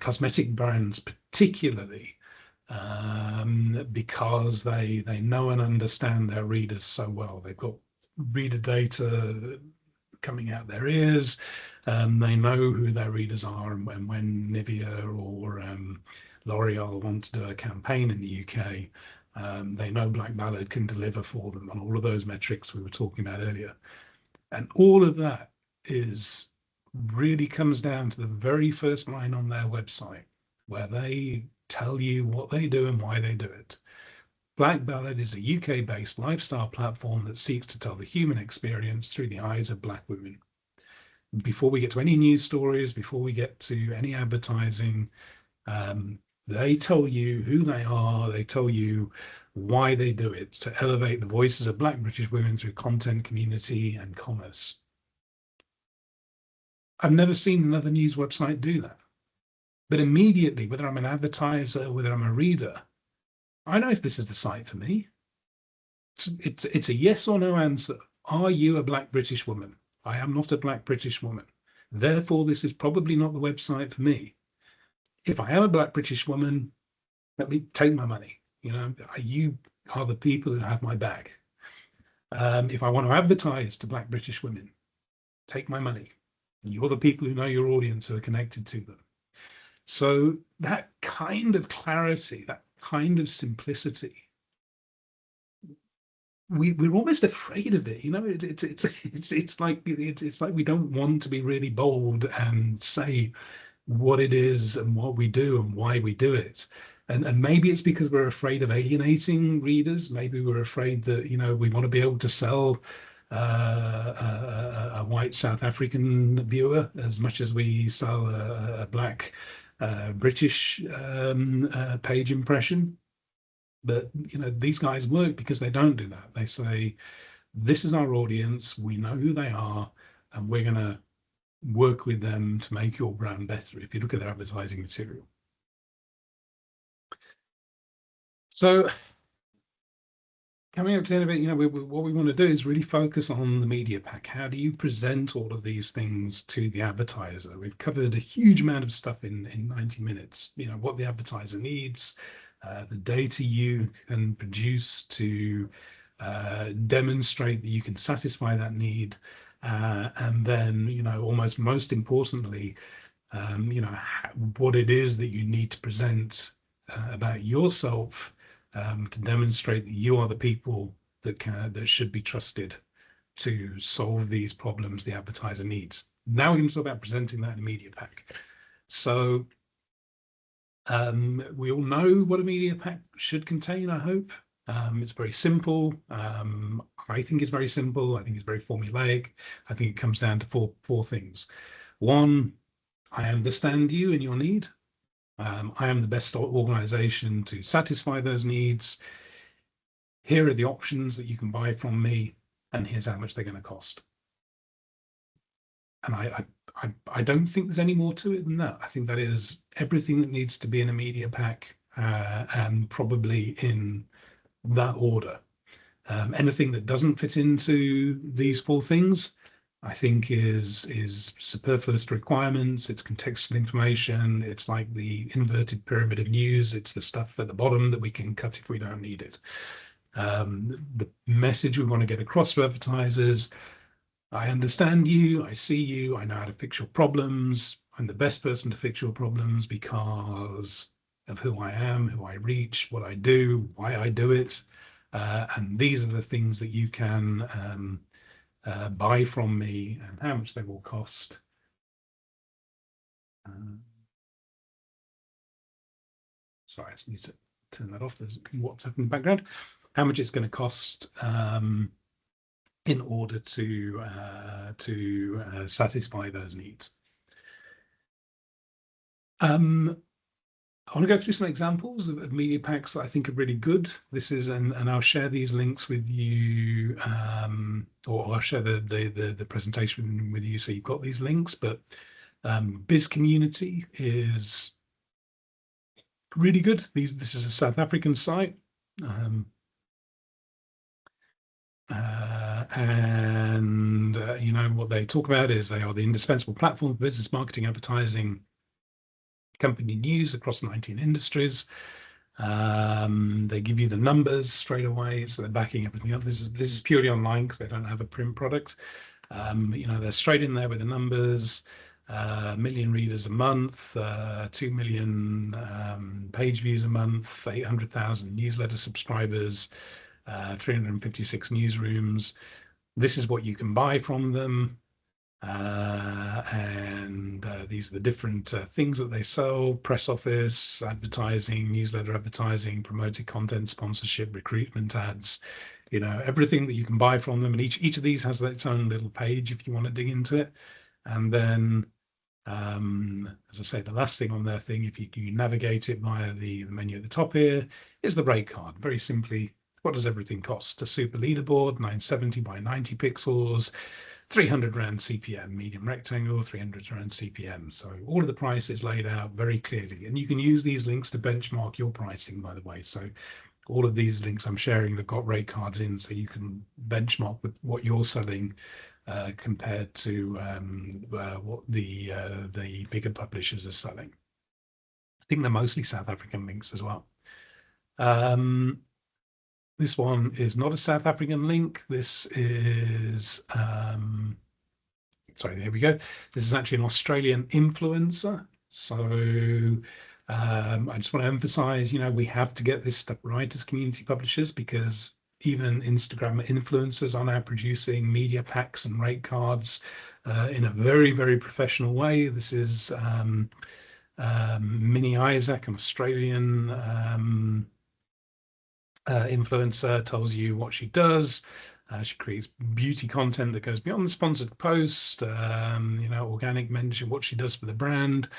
cosmetic brands, particularly because they know and understand their readers so well. They've got reader data coming out their ears. They know who their readers are, and when Nivea or L'Oreal want to do a campaign in the UK, they know Black Ballad can deliver for them on all of those metrics we were talking about earlier. And all of that really comes down to the very first line on their website, where they tell you what they do and why they do it. Black Ballad is a UK-based lifestyle platform that seeks to tell the human experience through the eyes of Black women. Before we get to any news stories, before we get to any advertising, they tell you who they are. They tell you why they do it, to elevate the voices of Black British women through content, community, and commerce. I've never seen another news website do that. But immediately, whether I'm an advertiser, whether I'm a reader, I know if this is the site for me. It's a yes or no answer. Are you a Black British woman? I am not a Black British woman. Therefore, this is probably not the website for me. If I am a Black British woman, let me take my money. You know, you are the people who have my back. If I want to advertise to Black British women, take my money. You're the people who know your audience, who are connected to them. So that kind of clarity, that kind of simplicity, we're almost afraid of it. You know, it's like we don't want to be really bold and say what it is and what we do and why we do it. And maybe it's because we're afraid of alienating readers. Maybe we're afraid that, you know, we want to be able to sell a white South African viewer as much as we sell a black British page impression. But, you know, these guys work because they don't do that. They say, this is our audience, we know who they are, and we're going to work with them to make your brand better, if you look at their advertising material. So coming up to the end of it, you know, what we want to do is really focus on the media pack. How do you present all of these things to the advertiser? We've covered a huge amount of stuff in 90 minutes. You know, what the advertiser needs, the data you can produce to demonstrate that you can satisfy that need, and then, you know, almost most importantly, you know, what it is that you need to present about yourself to demonstrate that you are the people that should be trusted to solve these problems the advertiser needs. Now we're going to talk about presenting that in a media pack. So we all know what a media pack should contain, I hope. It's very simple. I think it's very simple. I think it's very formulaic. I think it comes down to four things. One, I understand you and your need. I am the best organization to satisfy those needs. Here are the options that you can buy from me, and here's how much they're going to cost. And I don't think there's any more to it than that. I think that is everything that needs to be in a media pack, and probably in that order. Anything that doesn't fit into these four things, I think is superfluous requirements. It's contextual information. It's like the inverted pyramid of news. It's the stuff at the bottom that we can cut if we don't need it. The message we want to get across to advertisers: I understand you, I see you, I know how to fix your problems. I'm the best person to fix your problems because of who I am, who I reach, what I do, why I do it. And these are the things that you can buy from me and how much they will cost. Sorry, I just need to turn that off. There's WhatsApp in the background. How much it's going to cost in order to satisfy those needs. I want to go through some examples of media packs that I think are really good. This is, and I'll share these links with you, or I'll share the presentation with you so you've got these links. But Biz Community is really good. This is a South African site. You know, what they talk about is they are the indispensable platform for business, marketing, advertising, company news across 19 industries. They give you the numbers straight away, so they're backing everything up. This is purely online because they don't have a print product. You know, they're straight in there with the numbers. 1 million readers a month, 2 million page views a month, 800,000 newsletter subscribers, 356 newsrooms. This is what you can buy from them. These are the different things that they sell: press office, advertising, newsletter advertising, promoted content, sponsorship, recruitment ads, you know, everything that you can buy from them. And each of these has its own little page if you want to dig into it. And then, as I say, the last thing on their thing, if you navigate it via the menu at the top here, is the rate card. Very simply, what does everything cost? A super leaderboard, 970 by 90 pixels, 300 rand CPM, medium rectangle, 300 rand CPM. So all of the price is laid out very clearly, and you can use these links to benchmark your pricing, by the way. So all of these links I'm sharing, they've got rate cards in, so you can benchmark with what you're selling compared to what the bigger publishers are selling. I think they're mostly South African links as well. This one is not a South African link. This is, sorry, there we go. This is actually an Australian influencer. So I just want to emphasize, we have to get this stuff right as community publishers, because even Instagram influencers are now producing media packs and rate cards in a very, very professional way. This is Minnie Isaac, an Australian influencer, tells you what she does. She creates beauty content that goes beyond the sponsored post, organic mention, what she does for the brand.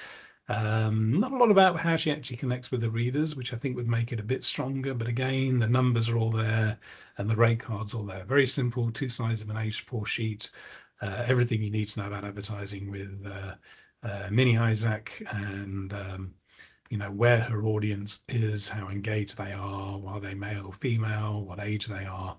Not a lot about how she actually connects with the readers, which I think would make it a bit stronger. But again, the numbers are all there and the rate cards all there. Very simple, 2 sides of an A4 sheet. Everything you need to know about advertising with Minnie Isaac, and where her audience is, how engaged they are, are they male or female, what age they are,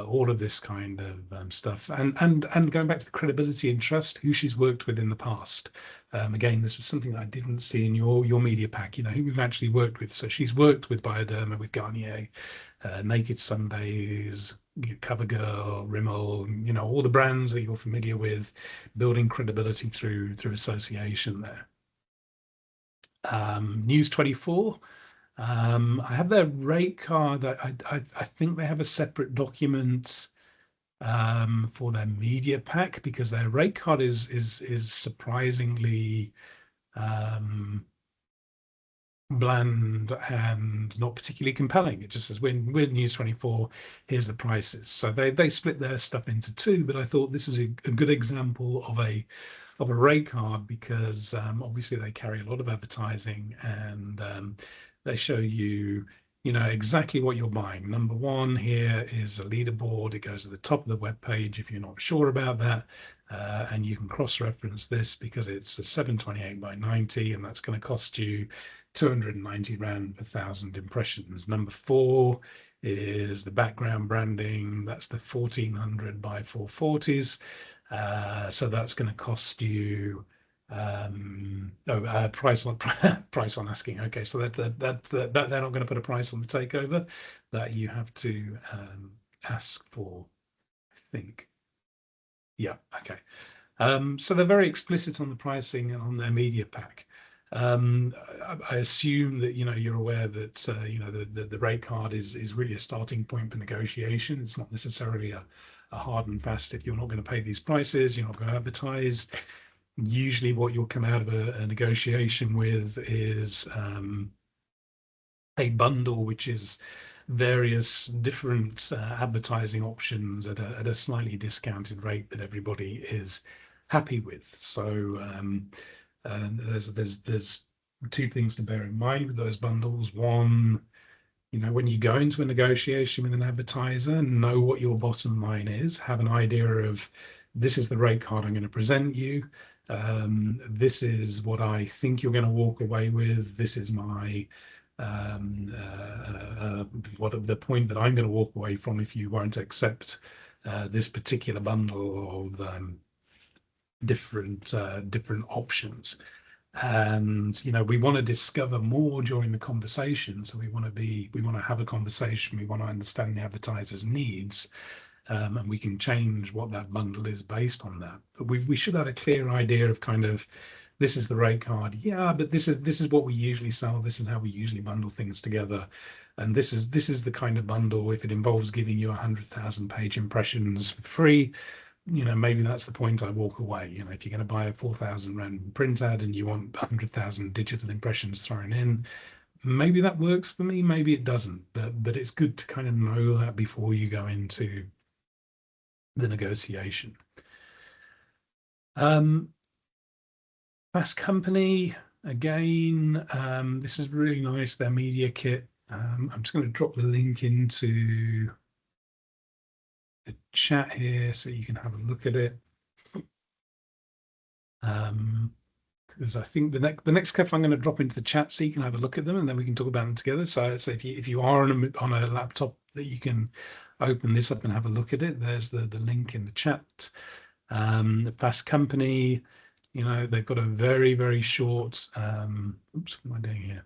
all of this kind of stuff, and going back to the credibility and trust, who she's worked with in the past. Again, this was something that I didn't see in your media pack, who we've actually worked with. So she's worked with Bioderma, with Garnier, Naked Sundays, CoverGirl, Rimmel, all the brands that you're familiar with, building credibility through association there. News 24. I have their rate card. I think they have a separate document for their media pack, because their rate card is surprisingly bland and not particularly compelling. It just says, with News 24, here's the prices. So they split their stuff into 2, but I thought this is a good example of a rate card, because obviously they carry a lot of advertising, and they show you exactly what you're buying. Number 1 here is a leaderboard. It goes to the top of the web page if you're not sure about that, and you can cross-reference this, because it's a 728 by 90, and that's going to cost you 290 Rand per 1,000 impressions. Number 4 is the background branding. That's the 1400 by 440s. So that's going to cost you price on asking. Okay, so that they're not going to put a price on the takeover. That you have to ask for, I think. Yeah, okay. So they're very explicit on the pricing and on their media pack. I assume that you're aware that the rate card is really a starting point for negotiation. It's not necessarily a hard and fast, if you're not going to pay these prices, you're not going to advertise. Usually what you'll come out of a negotiation with is a bundle, which is various different advertising options at a slightly discounted rate that everybody is happy with. So there's 2 things to bear in mind with those bundles. One, when you go into a negotiation with an advertiser, know what your bottom line is, have an idea of, this is the rate card I'm going to present you. This is what I think you're going to walk away with. This is my the point that I'm going to walk away from if you won't accept this particular bundle of different options. And we want to discover more during the conversation. So we want to have a conversation. We want to understand the advertiser's needs, and we can change what that bundle is based on that. But we should have a clear idea of kind of, this is the rate card. Yeah, but this is what we usually sell. This is how we usually bundle things together. And this is the kind of bundle, if it involves giving you 100,000 page impressions for free, maybe that's the point I walk away. If you're going to buy a 4,000 Rand print ad and you want 100,000 digital impressions thrown in, maybe that works for me, maybe it doesn't. But it's good to kind of know that before you go into the negotiation. Fast Company, again, this is really nice, their media kit. I'm just going to drop the link into the chat here so you can have a look at it. Because I think the next couple I'm going to drop into the chat so you can have a look at them, and then we can talk about them together. So if you are on a laptop that you can open this up and have a look at it, there's the link in the chat. The Fast Company, you know, they've got a very, very short, oops, what am I doing here?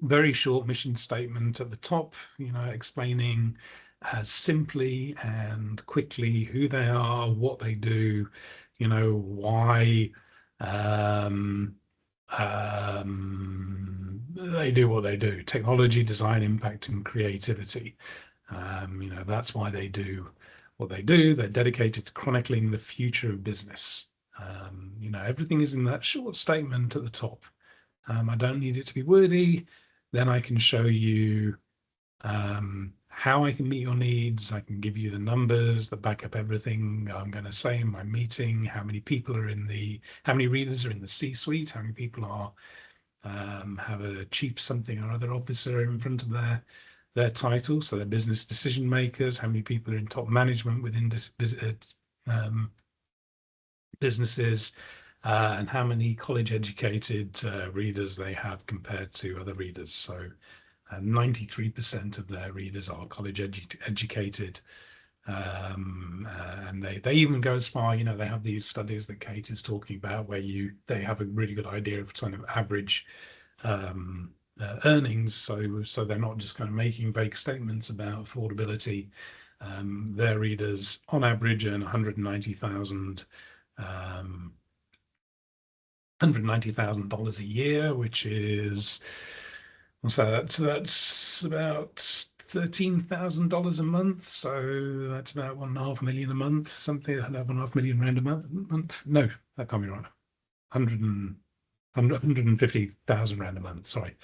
Very short mission statement at the top, you know, explaining as simply and quickly who they are, what they do, you know, why they do what they do. Technology, design, impact, and creativity. You know, that's why they do what they do. They're dedicated to chronicling the future of business. You know, everything is in that short statement at the top. I don't need it to be wordy. Then I can show you how I can meet your needs. I can give you the numbers that back up everything I'm going to say in my meeting, how many people are in the, how many readers are in the C-suite, how many people are have a chief something or other officer in front of their title, so they're business decision makers, how many people are in top management within businesses, and how many college educated readers they have compared to other readers. So 93% of their readers are college educated, and they even go as far, you know, they have these studies that Kate is talking about where they have a really good idea of kind of average earnings, so they're not just kind of making vague statements about affordability. Their readers on average earn $190,000 a year, which is, what's that? So that's about $13,000 a month. So that's about 1.5 million a month, something, 1.5 million rand a month. No, that can't be right. 150,000 rand a month. Sorry.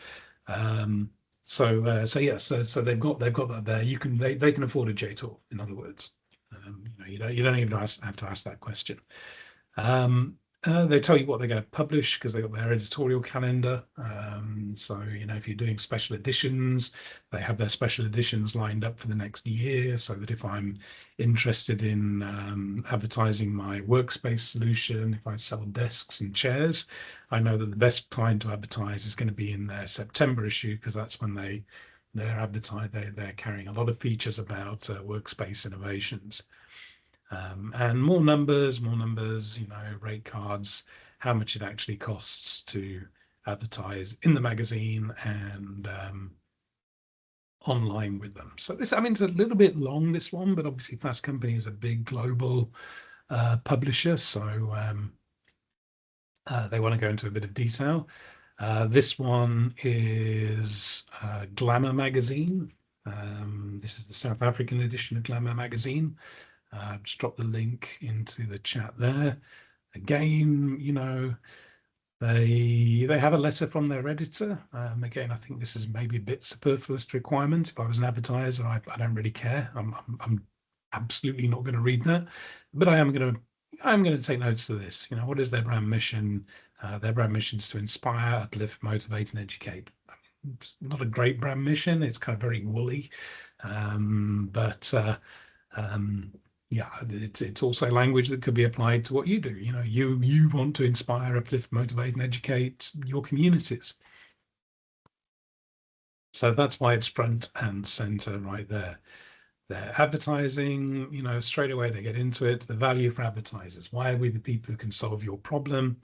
So yes, so they've got that there. They can afford a J tour, in other words. You know, you don't even have to ask that question. They tell you what they're going to publish because they've got their editorial calendar. So, you know, if you're doing special editions, they have their special editions lined up for the next year, so that if I'm interested in advertising my workspace solution, if I sell desks and chairs, I know that the best time to advertise is going to be in their September issue, because that's when they're carrying a lot of features about workspace innovations. And more numbers, you know, rate cards, how much it actually costs to advertise in the magazine and online with them. So this, I mean, it's a little bit long, this one, but obviously Fast Company is a big global publisher, so they want to go into a bit of detail. This one is Glamour magazine. This is the South African edition of Glamour magazine. Just drop the link into the chat there. Again, you know, they have a letter from their editor. Again, I think this is maybe a bit superfluous requirement. If I was an advertiser, I don't really care. I'm absolutely not going to read that, but I'm going to take notice of this. You know, what is their brand mission? Their brand mission is to inspire, uplift, motivate, and educate. I mean, it's not a great brand mission. It's kind of very woolly, but yeah, it's also language that could be applied to what you do. You know, you want to inspire, uplift, motivate, and educate your communities. So that's why it's front and center right there. They're advertising, you know, straight away they get into it. The value for advertisers. Why are we the people who can solve your problem?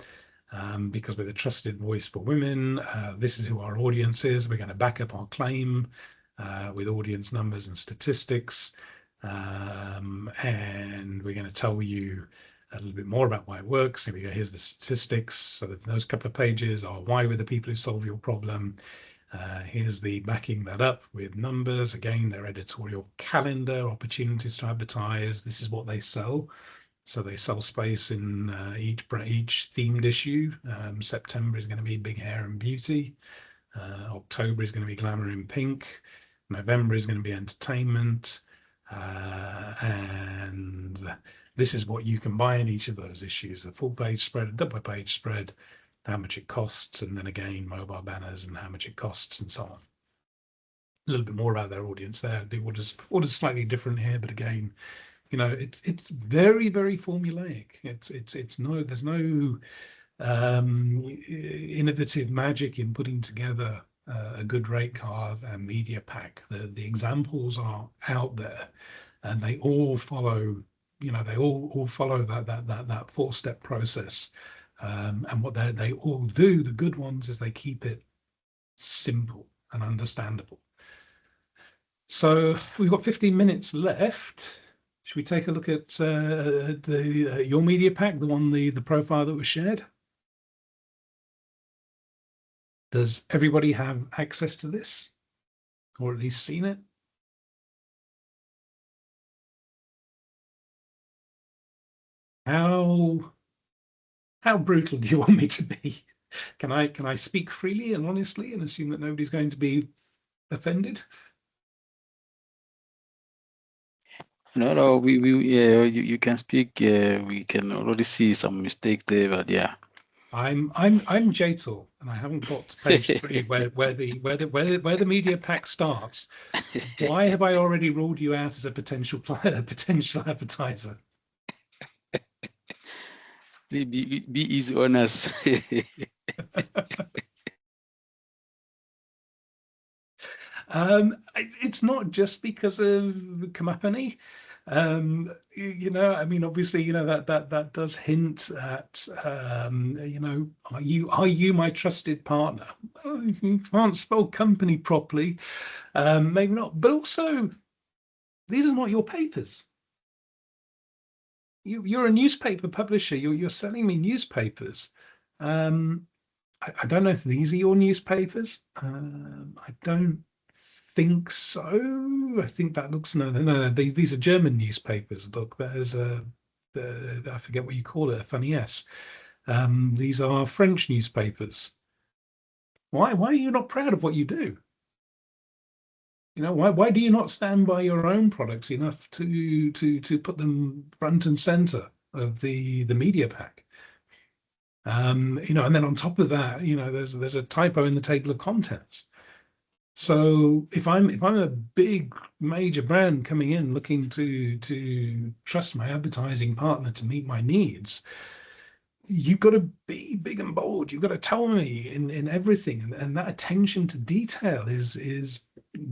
Because we're the trusted voice for women. This is who our audience is. We're going to back up our claim with audience numbers and statistics. And we're going to tell you a little bit more about why it works. Here we go. Here's the statistics. So that those couple of pages are why we're the people who solve your problem. Here's the backing that up with numbers. Again, their editorial calendar, opportunities to advertise. This is what they sell. So they sell space in each themed issue. September is going to be big hair and beauty. October is going to be glamour and pink. November is going to be entertainment. And this is what you can buy in each of those issues: a full page spread, a double page spread, how much it costs, and then again mobile banners and how much it costs, and so on. A little bit more about their audience there. The order's slightly different here, but again, you know, it's very, very formulaic. It's no, there's no innovative magic in putting together a good rate card and media pack. The examples are out there, and they all follow, they all follow that 4-step process. And what they all do, the good ones, is they keep it simple and understandable. So we've got 15 minutes left. Should we take a look at your media pack, the profile that was shared? Does everybody have access to this, or at least seen it? How brutal do you want me to be? Can I speak freely and honestly and assume that nobody's going to be offended? No, you can speak. We can already see some mistakes there, but yeah. I'm Jatal, and I haven't got to page 3 where the media pack starts. Why have I already ruled you out as a potential advertiser? Be easy on us. It's not just because of Kamapani. I mean, obviously, that does hint at, are you my trusted partner? Well, if you can't spell company properly, maybe not. But also, these are not your papers. You're a newspaper publisher. You're selling me newspapers. I don't know if these are your newspapers. I don't think so. I think that looks no. These are German newspapers. Look, there's I forget what you call it, a funny S. These are French newspapers. Why are you not proud of what you do? Why do you not stand by your own products enough to put them front and center of the media pack? And then on top of that, there's a typo in the table of contents. So if I'm a big major brand coming in looking to trust my advertising partner to meet my needs, you've got to be big and bold. You've got to tell me in everything, and that attention to detail is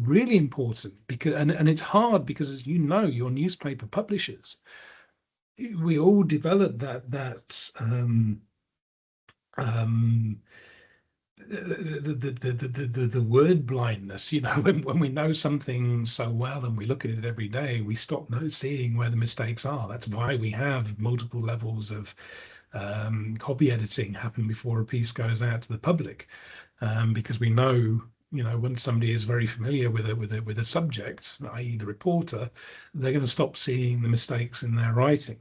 really important, because and it's hard because, as you know, your newspaper publishers, we all develop that the word blindness, when we know something so well and we look at it every day, we stop seeing where the mistakes are. That's why we have multiple levels of copy editing happen before a piece goes out to the public, because we know, when somebody is very familiar with a subject, i.e. the reporter, they're going to stop seeing the mistakes in their writing.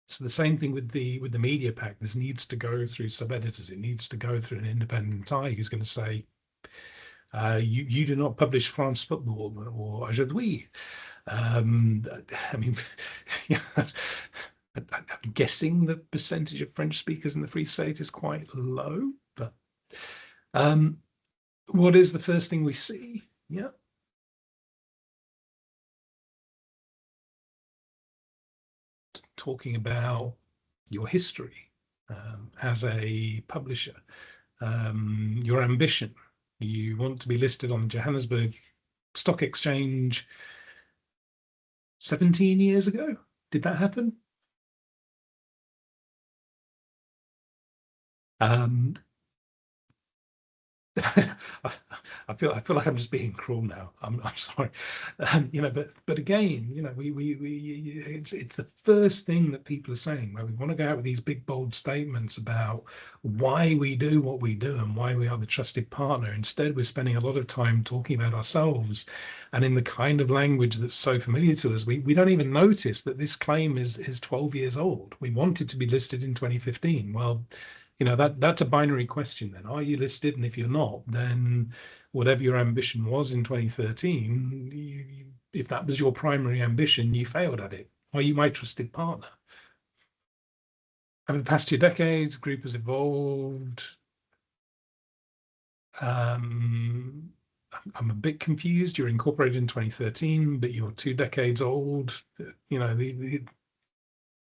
So the same thing with the media pack. This needs to go through sub-editors. It needs to go through an independent eye who's going to say, you do not publish France football or aujourd'hui. I mean, I'm guessing the percentage of French speakers in the Free State is quite low, but what is the first thing we see? Yeah. Talking about your history as a publisher, your ambition. You want to be listed on the Johannesburg Stock Exchange 17 years ago. Did that happen? I feel like I'm just being cruel now. I'm sorry, but again, it's the first thing that people are saying, where we want to go out with these big bold statements about why we do what we do and why we are the trusted partner. Instead, we're spending a lot of time talking about ourselves, and in the kind of language that's so familiar to us, we don't even notice that this claim is 12 years old. We wanted to be listed in 2015. Well, that's a binary question then. Are you listed? And if you're not, then whatever your ambition was in 2013, if that was your primary ambition, you failed at it. Are you my trusted partner? Over the past 2 decades, the group has evolved. I'm a bit confused. You're incorporated in 2013, but you're 2 decades old. The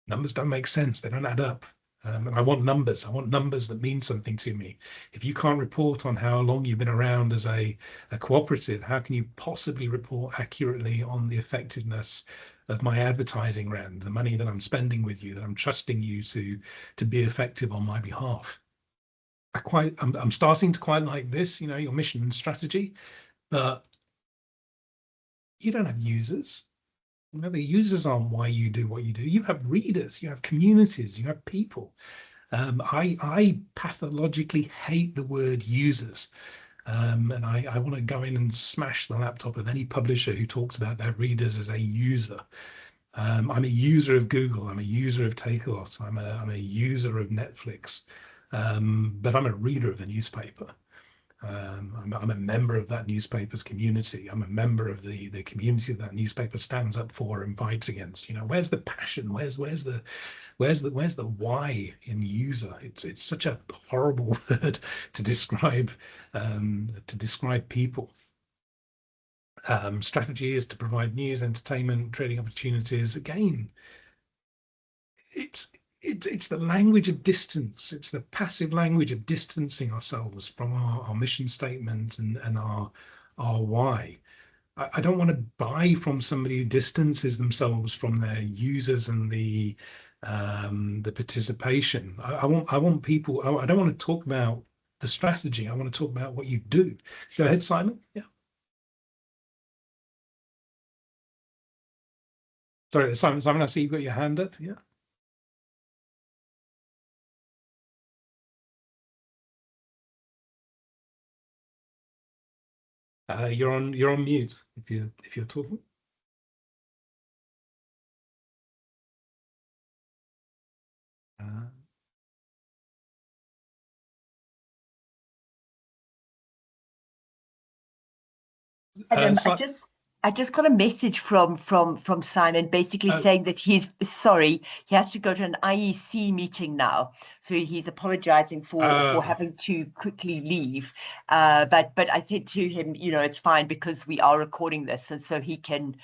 numbers don't make sense. They don't add up. And I want numbers. I want numbers that mean something to me. If you can't report on how long you've been around as a cooperative, how can you possibly report accurately on the effectiveness of my advertising rand, the money that I'm spending with you, that I'm trusting you to be effective on my behalf? I'm starting to quite like this, your mission and strategy, but you don't have users. The users aren't why you do what you do. You have readers, you have communities, you have people. I pathologically hate the word users. And I want to go in and smash the laptop of any publisher who talks about their readers as a user. I'm a user of Google. I'm a user of Takealot. I'm a user of Netflix. But I'm a reader of the newspaper. I'm a member of that newspaper's community. I'm a member of the community that newspaper stands up for and fights against. Where's the passion? Where's the why in user? It's such a horrible word to describe people. Strategy is to provide news, entertainment, trading opportunities. Again, it's the language of distance. It's the passive language of distancing ourselves from our mission statement and our why. I don't want to buy from somebody who distances themselves from their users and the participation. I want people. I don't want to talk about the strategy. I want to talk about what you do. Go ahead, Simon. Yeah. Sorry, Simon. I see you've got your hand up. Yeah. You're on mute if you're talking. Adam, I just got a message from Simon, basically saying that he's sorry, he has to go to an IEC meeting now, so he's apologizing for having to quickly leave. But I said to him, it's fine because we are recording this, and so he can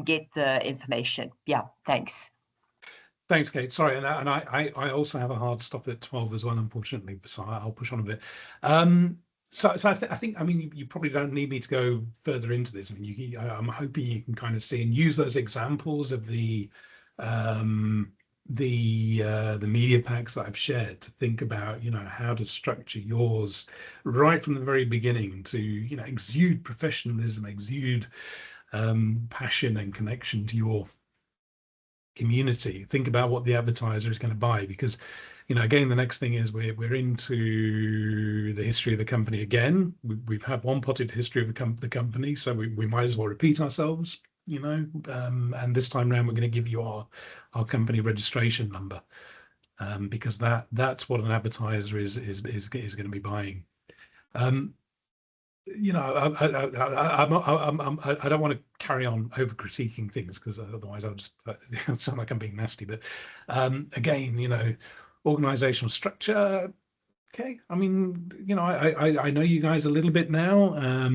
get the information. Yeah, thanks. Thanks, Kate. Sorry, and I also have a hard stop at 12 as well, unfortunately, so I'll push on a bit. So I think, you probably don't need me to go further into this. I'm hoping you can kind of see and use those examples of the media packs that I've shared to think about, how to structure yours right from the very beginning to, exude professionalism, exude passion and connection to your community. Think about what the advertiser is going to buy, because again, the next thing is we're into the history of the company again. We've had one potted history of the company, so we might as well repeat ourselves, and this time around we're going to give you our company registration number, because that's what an advertiser is going to be buying. I don't want to carry on over critiquing things, because otherwise I'll just sound like I'm being nasty. But again, organizational structure. Okay, I know you guys a little bit now,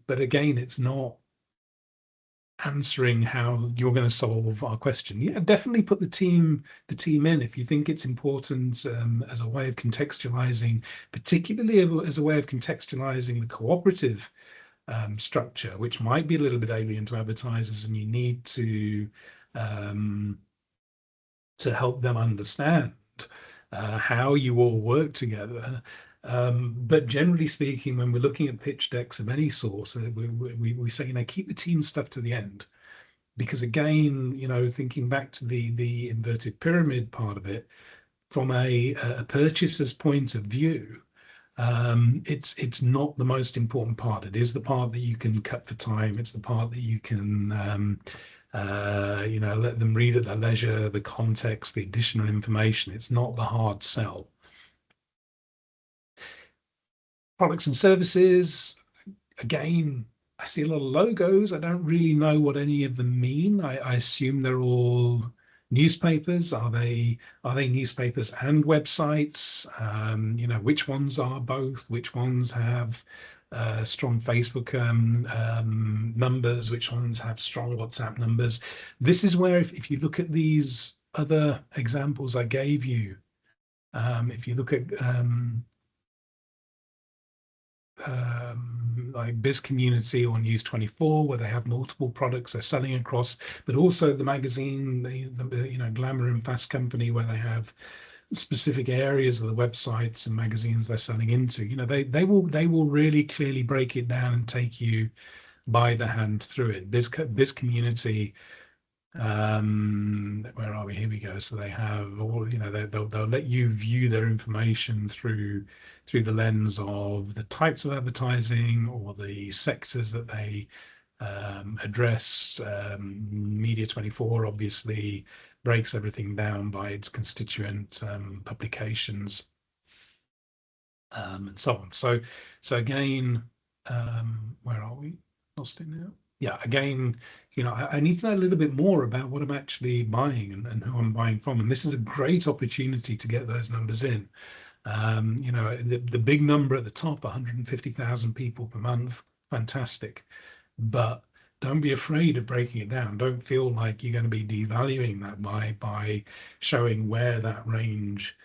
but again, it's not answering how you're going to solve our question. Yeah, definitely put the team in if you think it's important, as a way of contextualizing, particularly as a way of contextualizing the cooperative structure, which might be a little bit alien to advertisers, and you need to help them understand how you all work together. But generally speaking, when we're looking at pitch decks of any sort, we say, keep the team stuff to the end, because again, thinking back to the inverted pyramid part of it, from a purchaser's point of view, it's not the most important part. It is the part that you can cut for time. It's the part that you can let them read at their leisure, the context, the additional information. It's not the hard sell. Products and services, again, I see a lot of logos. I don't really know what any of them mean. I assume they're all newspapers. Are they newspapers and websites? Which ones are both? Which ones have strong Facebook numbers? Which ones have strong WhatsApp numbers? This is where, if you look at these other examples I gave you, If you look at like Biz Community or News 24, where they have multiple products they're selling across, but also the magazine, the you know, Glamour and Fast Company, where they have specific areas of the websites and magazines they're selling into. You know, they will really clearly break it down and take you by the hand through it. Biz Community, where are we? Here we go. So they have all, you know, they'll let you view their information through the lens of the types of advertising or the sectors that they address. Media 24 obviously breaks everything down by its constituent publications, and so on. So again, where are we? Lost it now. Yeah, again, you know, I need to know a little bit more about what I'm actually buying and who I'm buying from. And this is a great opportunity to get those numbers in. You know, the big number at the top, 150,000 people per month, fantastic. But don't be afraid of breaking it down. Don't feel like you're going to be devaluing that by showing where that range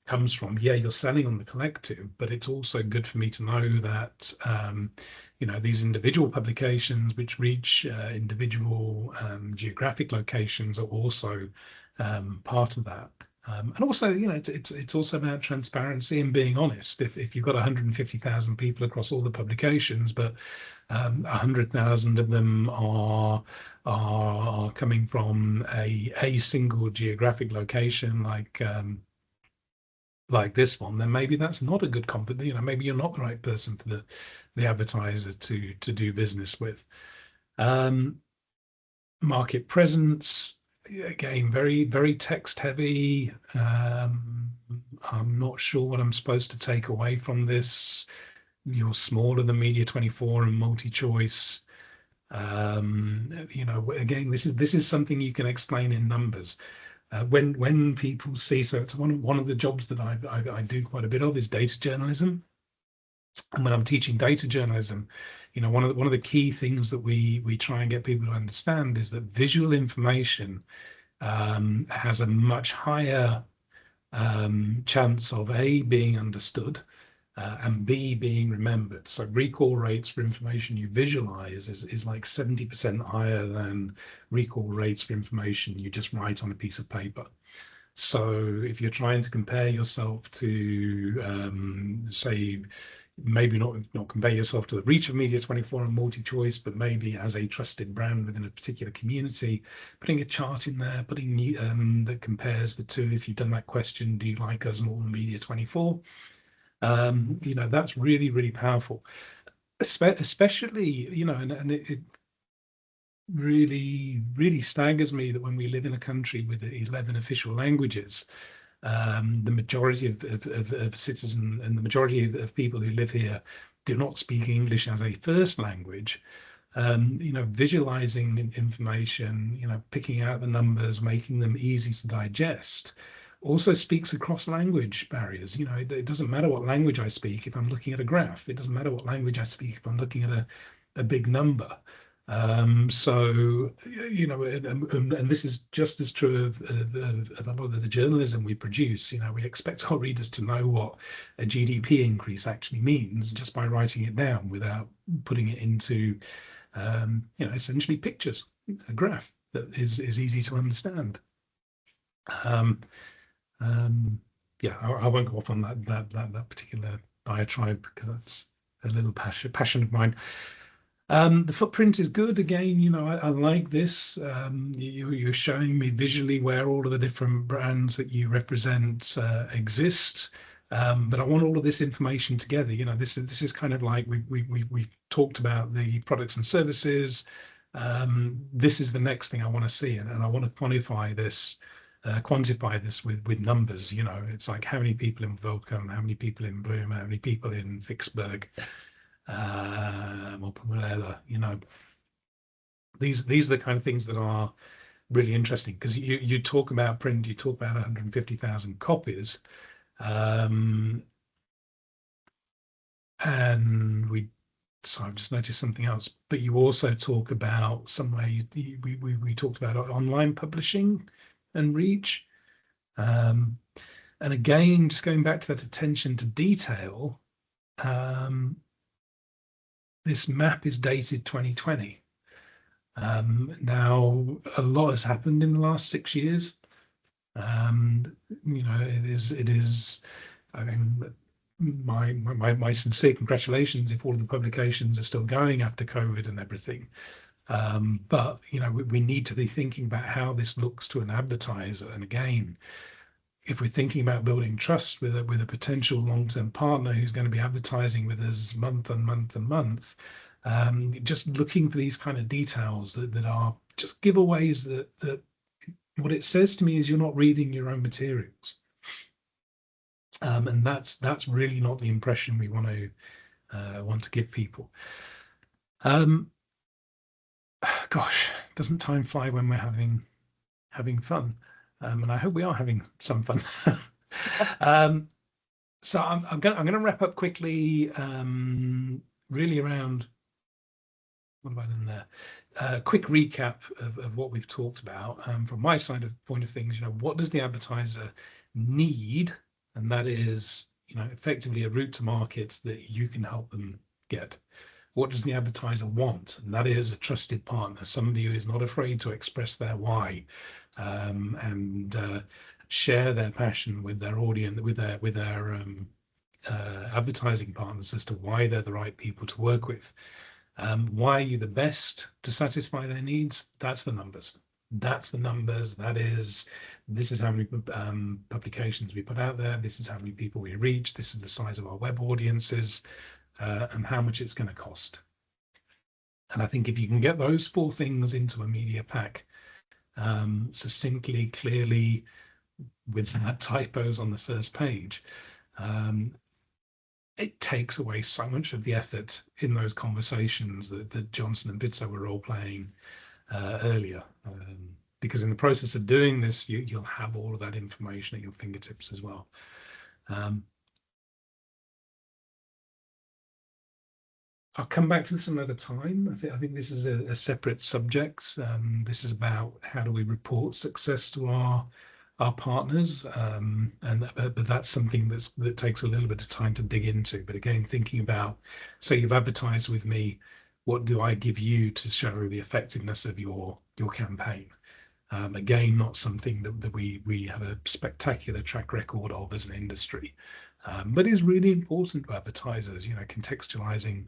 comes from. Yeah, you're selling on the collective, but it's also good for me to know that you know, these individual publications which reach individual geographic locations are also part of that. And also, you know, it's also about transparency and being honest. If you've got 150,000 people across all the publications, but 100,000 of them are coming from a single geographic location, like this one, then maybe that's not a good company. You know, maybe you're not the right person for the advertiser to do business with. Market presence, again, very text heavy. I'm not sure what I'm supposed to take away from this. You're smaller than Media 24 and multi-choice. You know, again, this is something you can explain in numbers. When people see, so it's one of the jobs that I do quite a bit of is data journalism. And when I'm teaching data journalism, you know, one of the key things that we try and get people to understand is that visual information has a much higher chance of A, being understood, and B, being remembered. So recall rates for information you visualize is like 70% higher than recall rates for information you just write on a piece of paper. So if you're trying to compare yourself to, say, maybe not compare yourself to the reach of Media 24 and multi-choice, but maybe as a trusted brand within a particular community, putting a chart in there, putting that compares the two. If you've done that question, do you like us more than Media 24? You know, that's really, really powerful, especially, you know, and it really staggers me that when we live in a country with 11 official languages, the majority of citizens and the majority of people who live here do not speak English as a first language. You know, visualizing information, you know, picking out the numbers, making them easy to digest, also speaks across language barriers. You know, it doesn't matter what language I speak if I'm looking at a graph. It doesn't matter what language I speak if I'm looking at a big number. So, you know, and this is just as true of a lot of the journalism we produce. You know, we expect our readers to know what a GDP increase actually means just by writing it down without putting it into, you know, essentially pictures, a graph that is easy to understand. Yeah, I won't go off on that particular diatribe because that's a little passion of mine. The footprint is good. Again, you know, I like this. You're showing me visually where all of the different brands that you represent exist. But I want all of this information together. You know, this is kind of like we've talked about the products and services. This is the next thing I want to see, and I want to quantify this with numbers. You know, it's like how many people in Volcom, how many people in Bloom, how many people in Vicksburg, or Pumulala. You know, these are the kind of things that are really interesting, because you talk about print, you talk about 150,000 copies, and so I've just noticed something else. But you also talk about somewhere we talked about online publishing and reach. And again, just going back to that attention to detail, this map is dated 2020. Now, a lot has happened in the last 6 years. You know, it is, I mean, my sincere congratulations if all of the publications are still going after COVID and everything. But, you know, we need to be thinking about how this looks to an advertiser. And again, if we're thinking about building trust with a potential long-term partner who's going to be advertising with us month and month and month, just looking for these kind of details that are just giveaways that what it says to me is you're not reading your own materials. And that's really not the impression we want to give people. Gosh, doesn't time fly when we're having fun? And I hope we are having some fun. So I'm gonna wrap up quickly, really around what have I done there? Quick recap of what we've talked about. From my side of point of things, you know, what does the advertiser need? And that is, you know, effectively a route to market that you can help them get. What does the advertiser want? And that is a trusted partner, somebody who is not afraid to express their why, and share their passion with their audience, with their advertising partners as to why they're the right people to work with. Why are you the best to satisfy their needs? That's the numbers. That's the numbers. This is how many publications we put out there. This is how many people we reach. This is the size of our web audiences, and how much it's going to cost. And I think if you can get those 4 things into a media pack, succinctly, clearly, without typos on the first page, it takes away so much of the effort in those conversations that Johnson and Bitzer were role playing earlier. Because in the process of doing this, you'll have all of that information at your fingertips as well. I'll come back to this another time. I think this is a separate subject. This is about how do we report success to our partners, but that's something that takes a little bit of time to dig into. But again, thinking about, so you've advertised with me, what do I give you to show the effectiveness of your campaign? Again, not something that we have a spectacular track record of as an industry, but is really important to advertisers. You know, contextualizing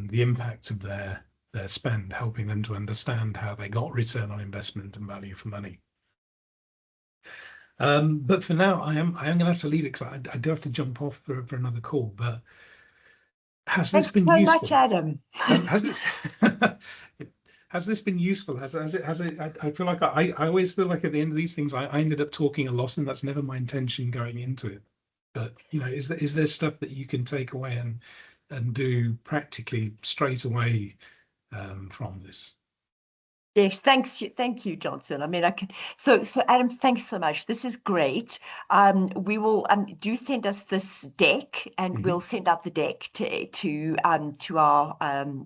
the impact of their spend, helping them to understand how they got return on investment and value for money. But for now, I am going to have to leave it because I do have to jump off for another call. But has this been so useful? much, Adam. Has this has this been useful? Has it? I feel like I always feel like at the end of these things, I ended up talking a lot, and that's never my intention going into it. But you know, is there stuff that you can take away and do practically straight away from this? Yes, thank you, Johnson. I mean, I can. So Adam, thanks so much. This is great. We will do send us this deck, and we'll send out the deck to our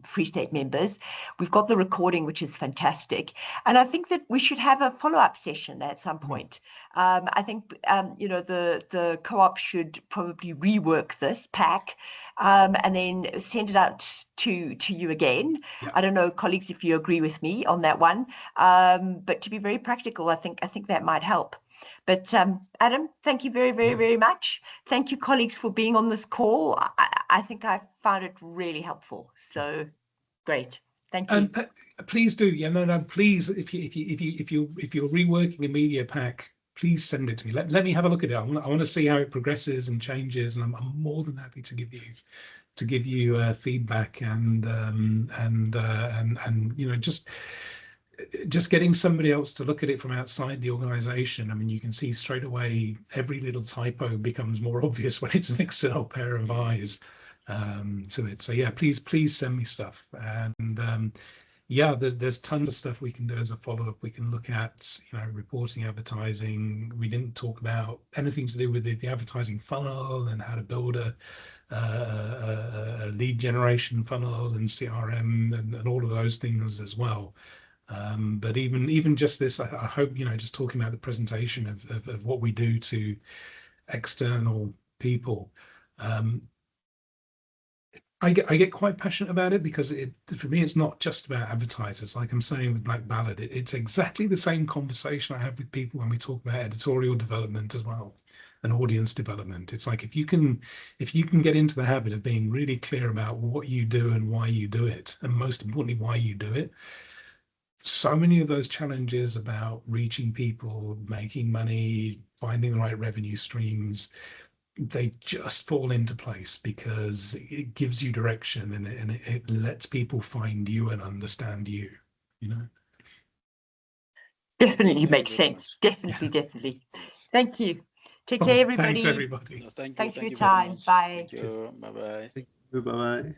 Free State members. We've got the recording, which is fantastic, and I think that we should have a follow-up session at some point. I think you know, the co-op should probably rework this pack, and then send it out to you again. Yeah. I don't know, colleagues, if you agree with me on that one, but to be very practical, I think that might help. But Adam, thank you very, very, very much. Thank you, colleagues, for being on this call. I think I found it really helpful. So great, thank you. Please do, yeah, no, please, if you're reworking a media pack, please send it to me. Let me have a look at it. I want to see how it progresses and changes, and I'm more than happy to give you feedback and you know, just getting somebody else to look at it from outside the organization. I mean, you can see straight away every little typo becomes more obvious when it's an Excel pair of eyes to it. So yeah, please send me stuff. And yeah, there's tons of stuff we can do as a follow-up. We can look at, you know, reporting, advertising. We didn't talk about anything to do with the advertising funnel and how to build a lead generation funnel and CRM and all of those things as well. But even just this, I hope, you know, just talking about the presentation of what we do to external people. I get quite passionate about it because for me it's not just about advertisers. Like I'm saying with Black Ballad, it's exactly the same conversation I have with people when we talk about editorial development as well, and audience development. It's like if you can get into the habit of being really clear about what you do and why you do it, and most importantly why you do it, so many of those challenges about reaching people, making money, finding the right revenue streams, they just fall into place because it gives you direction and it lets people find you and understand you, you know. Definitely Thank makes you very sense. much. Definitely, definitely. Yes. Thank you. Take Oh, care, everybody. thanks everybody. No, thank you. Thanks for Thank your you very time. much. Bye. Thank you. Bye bye. Bye bye.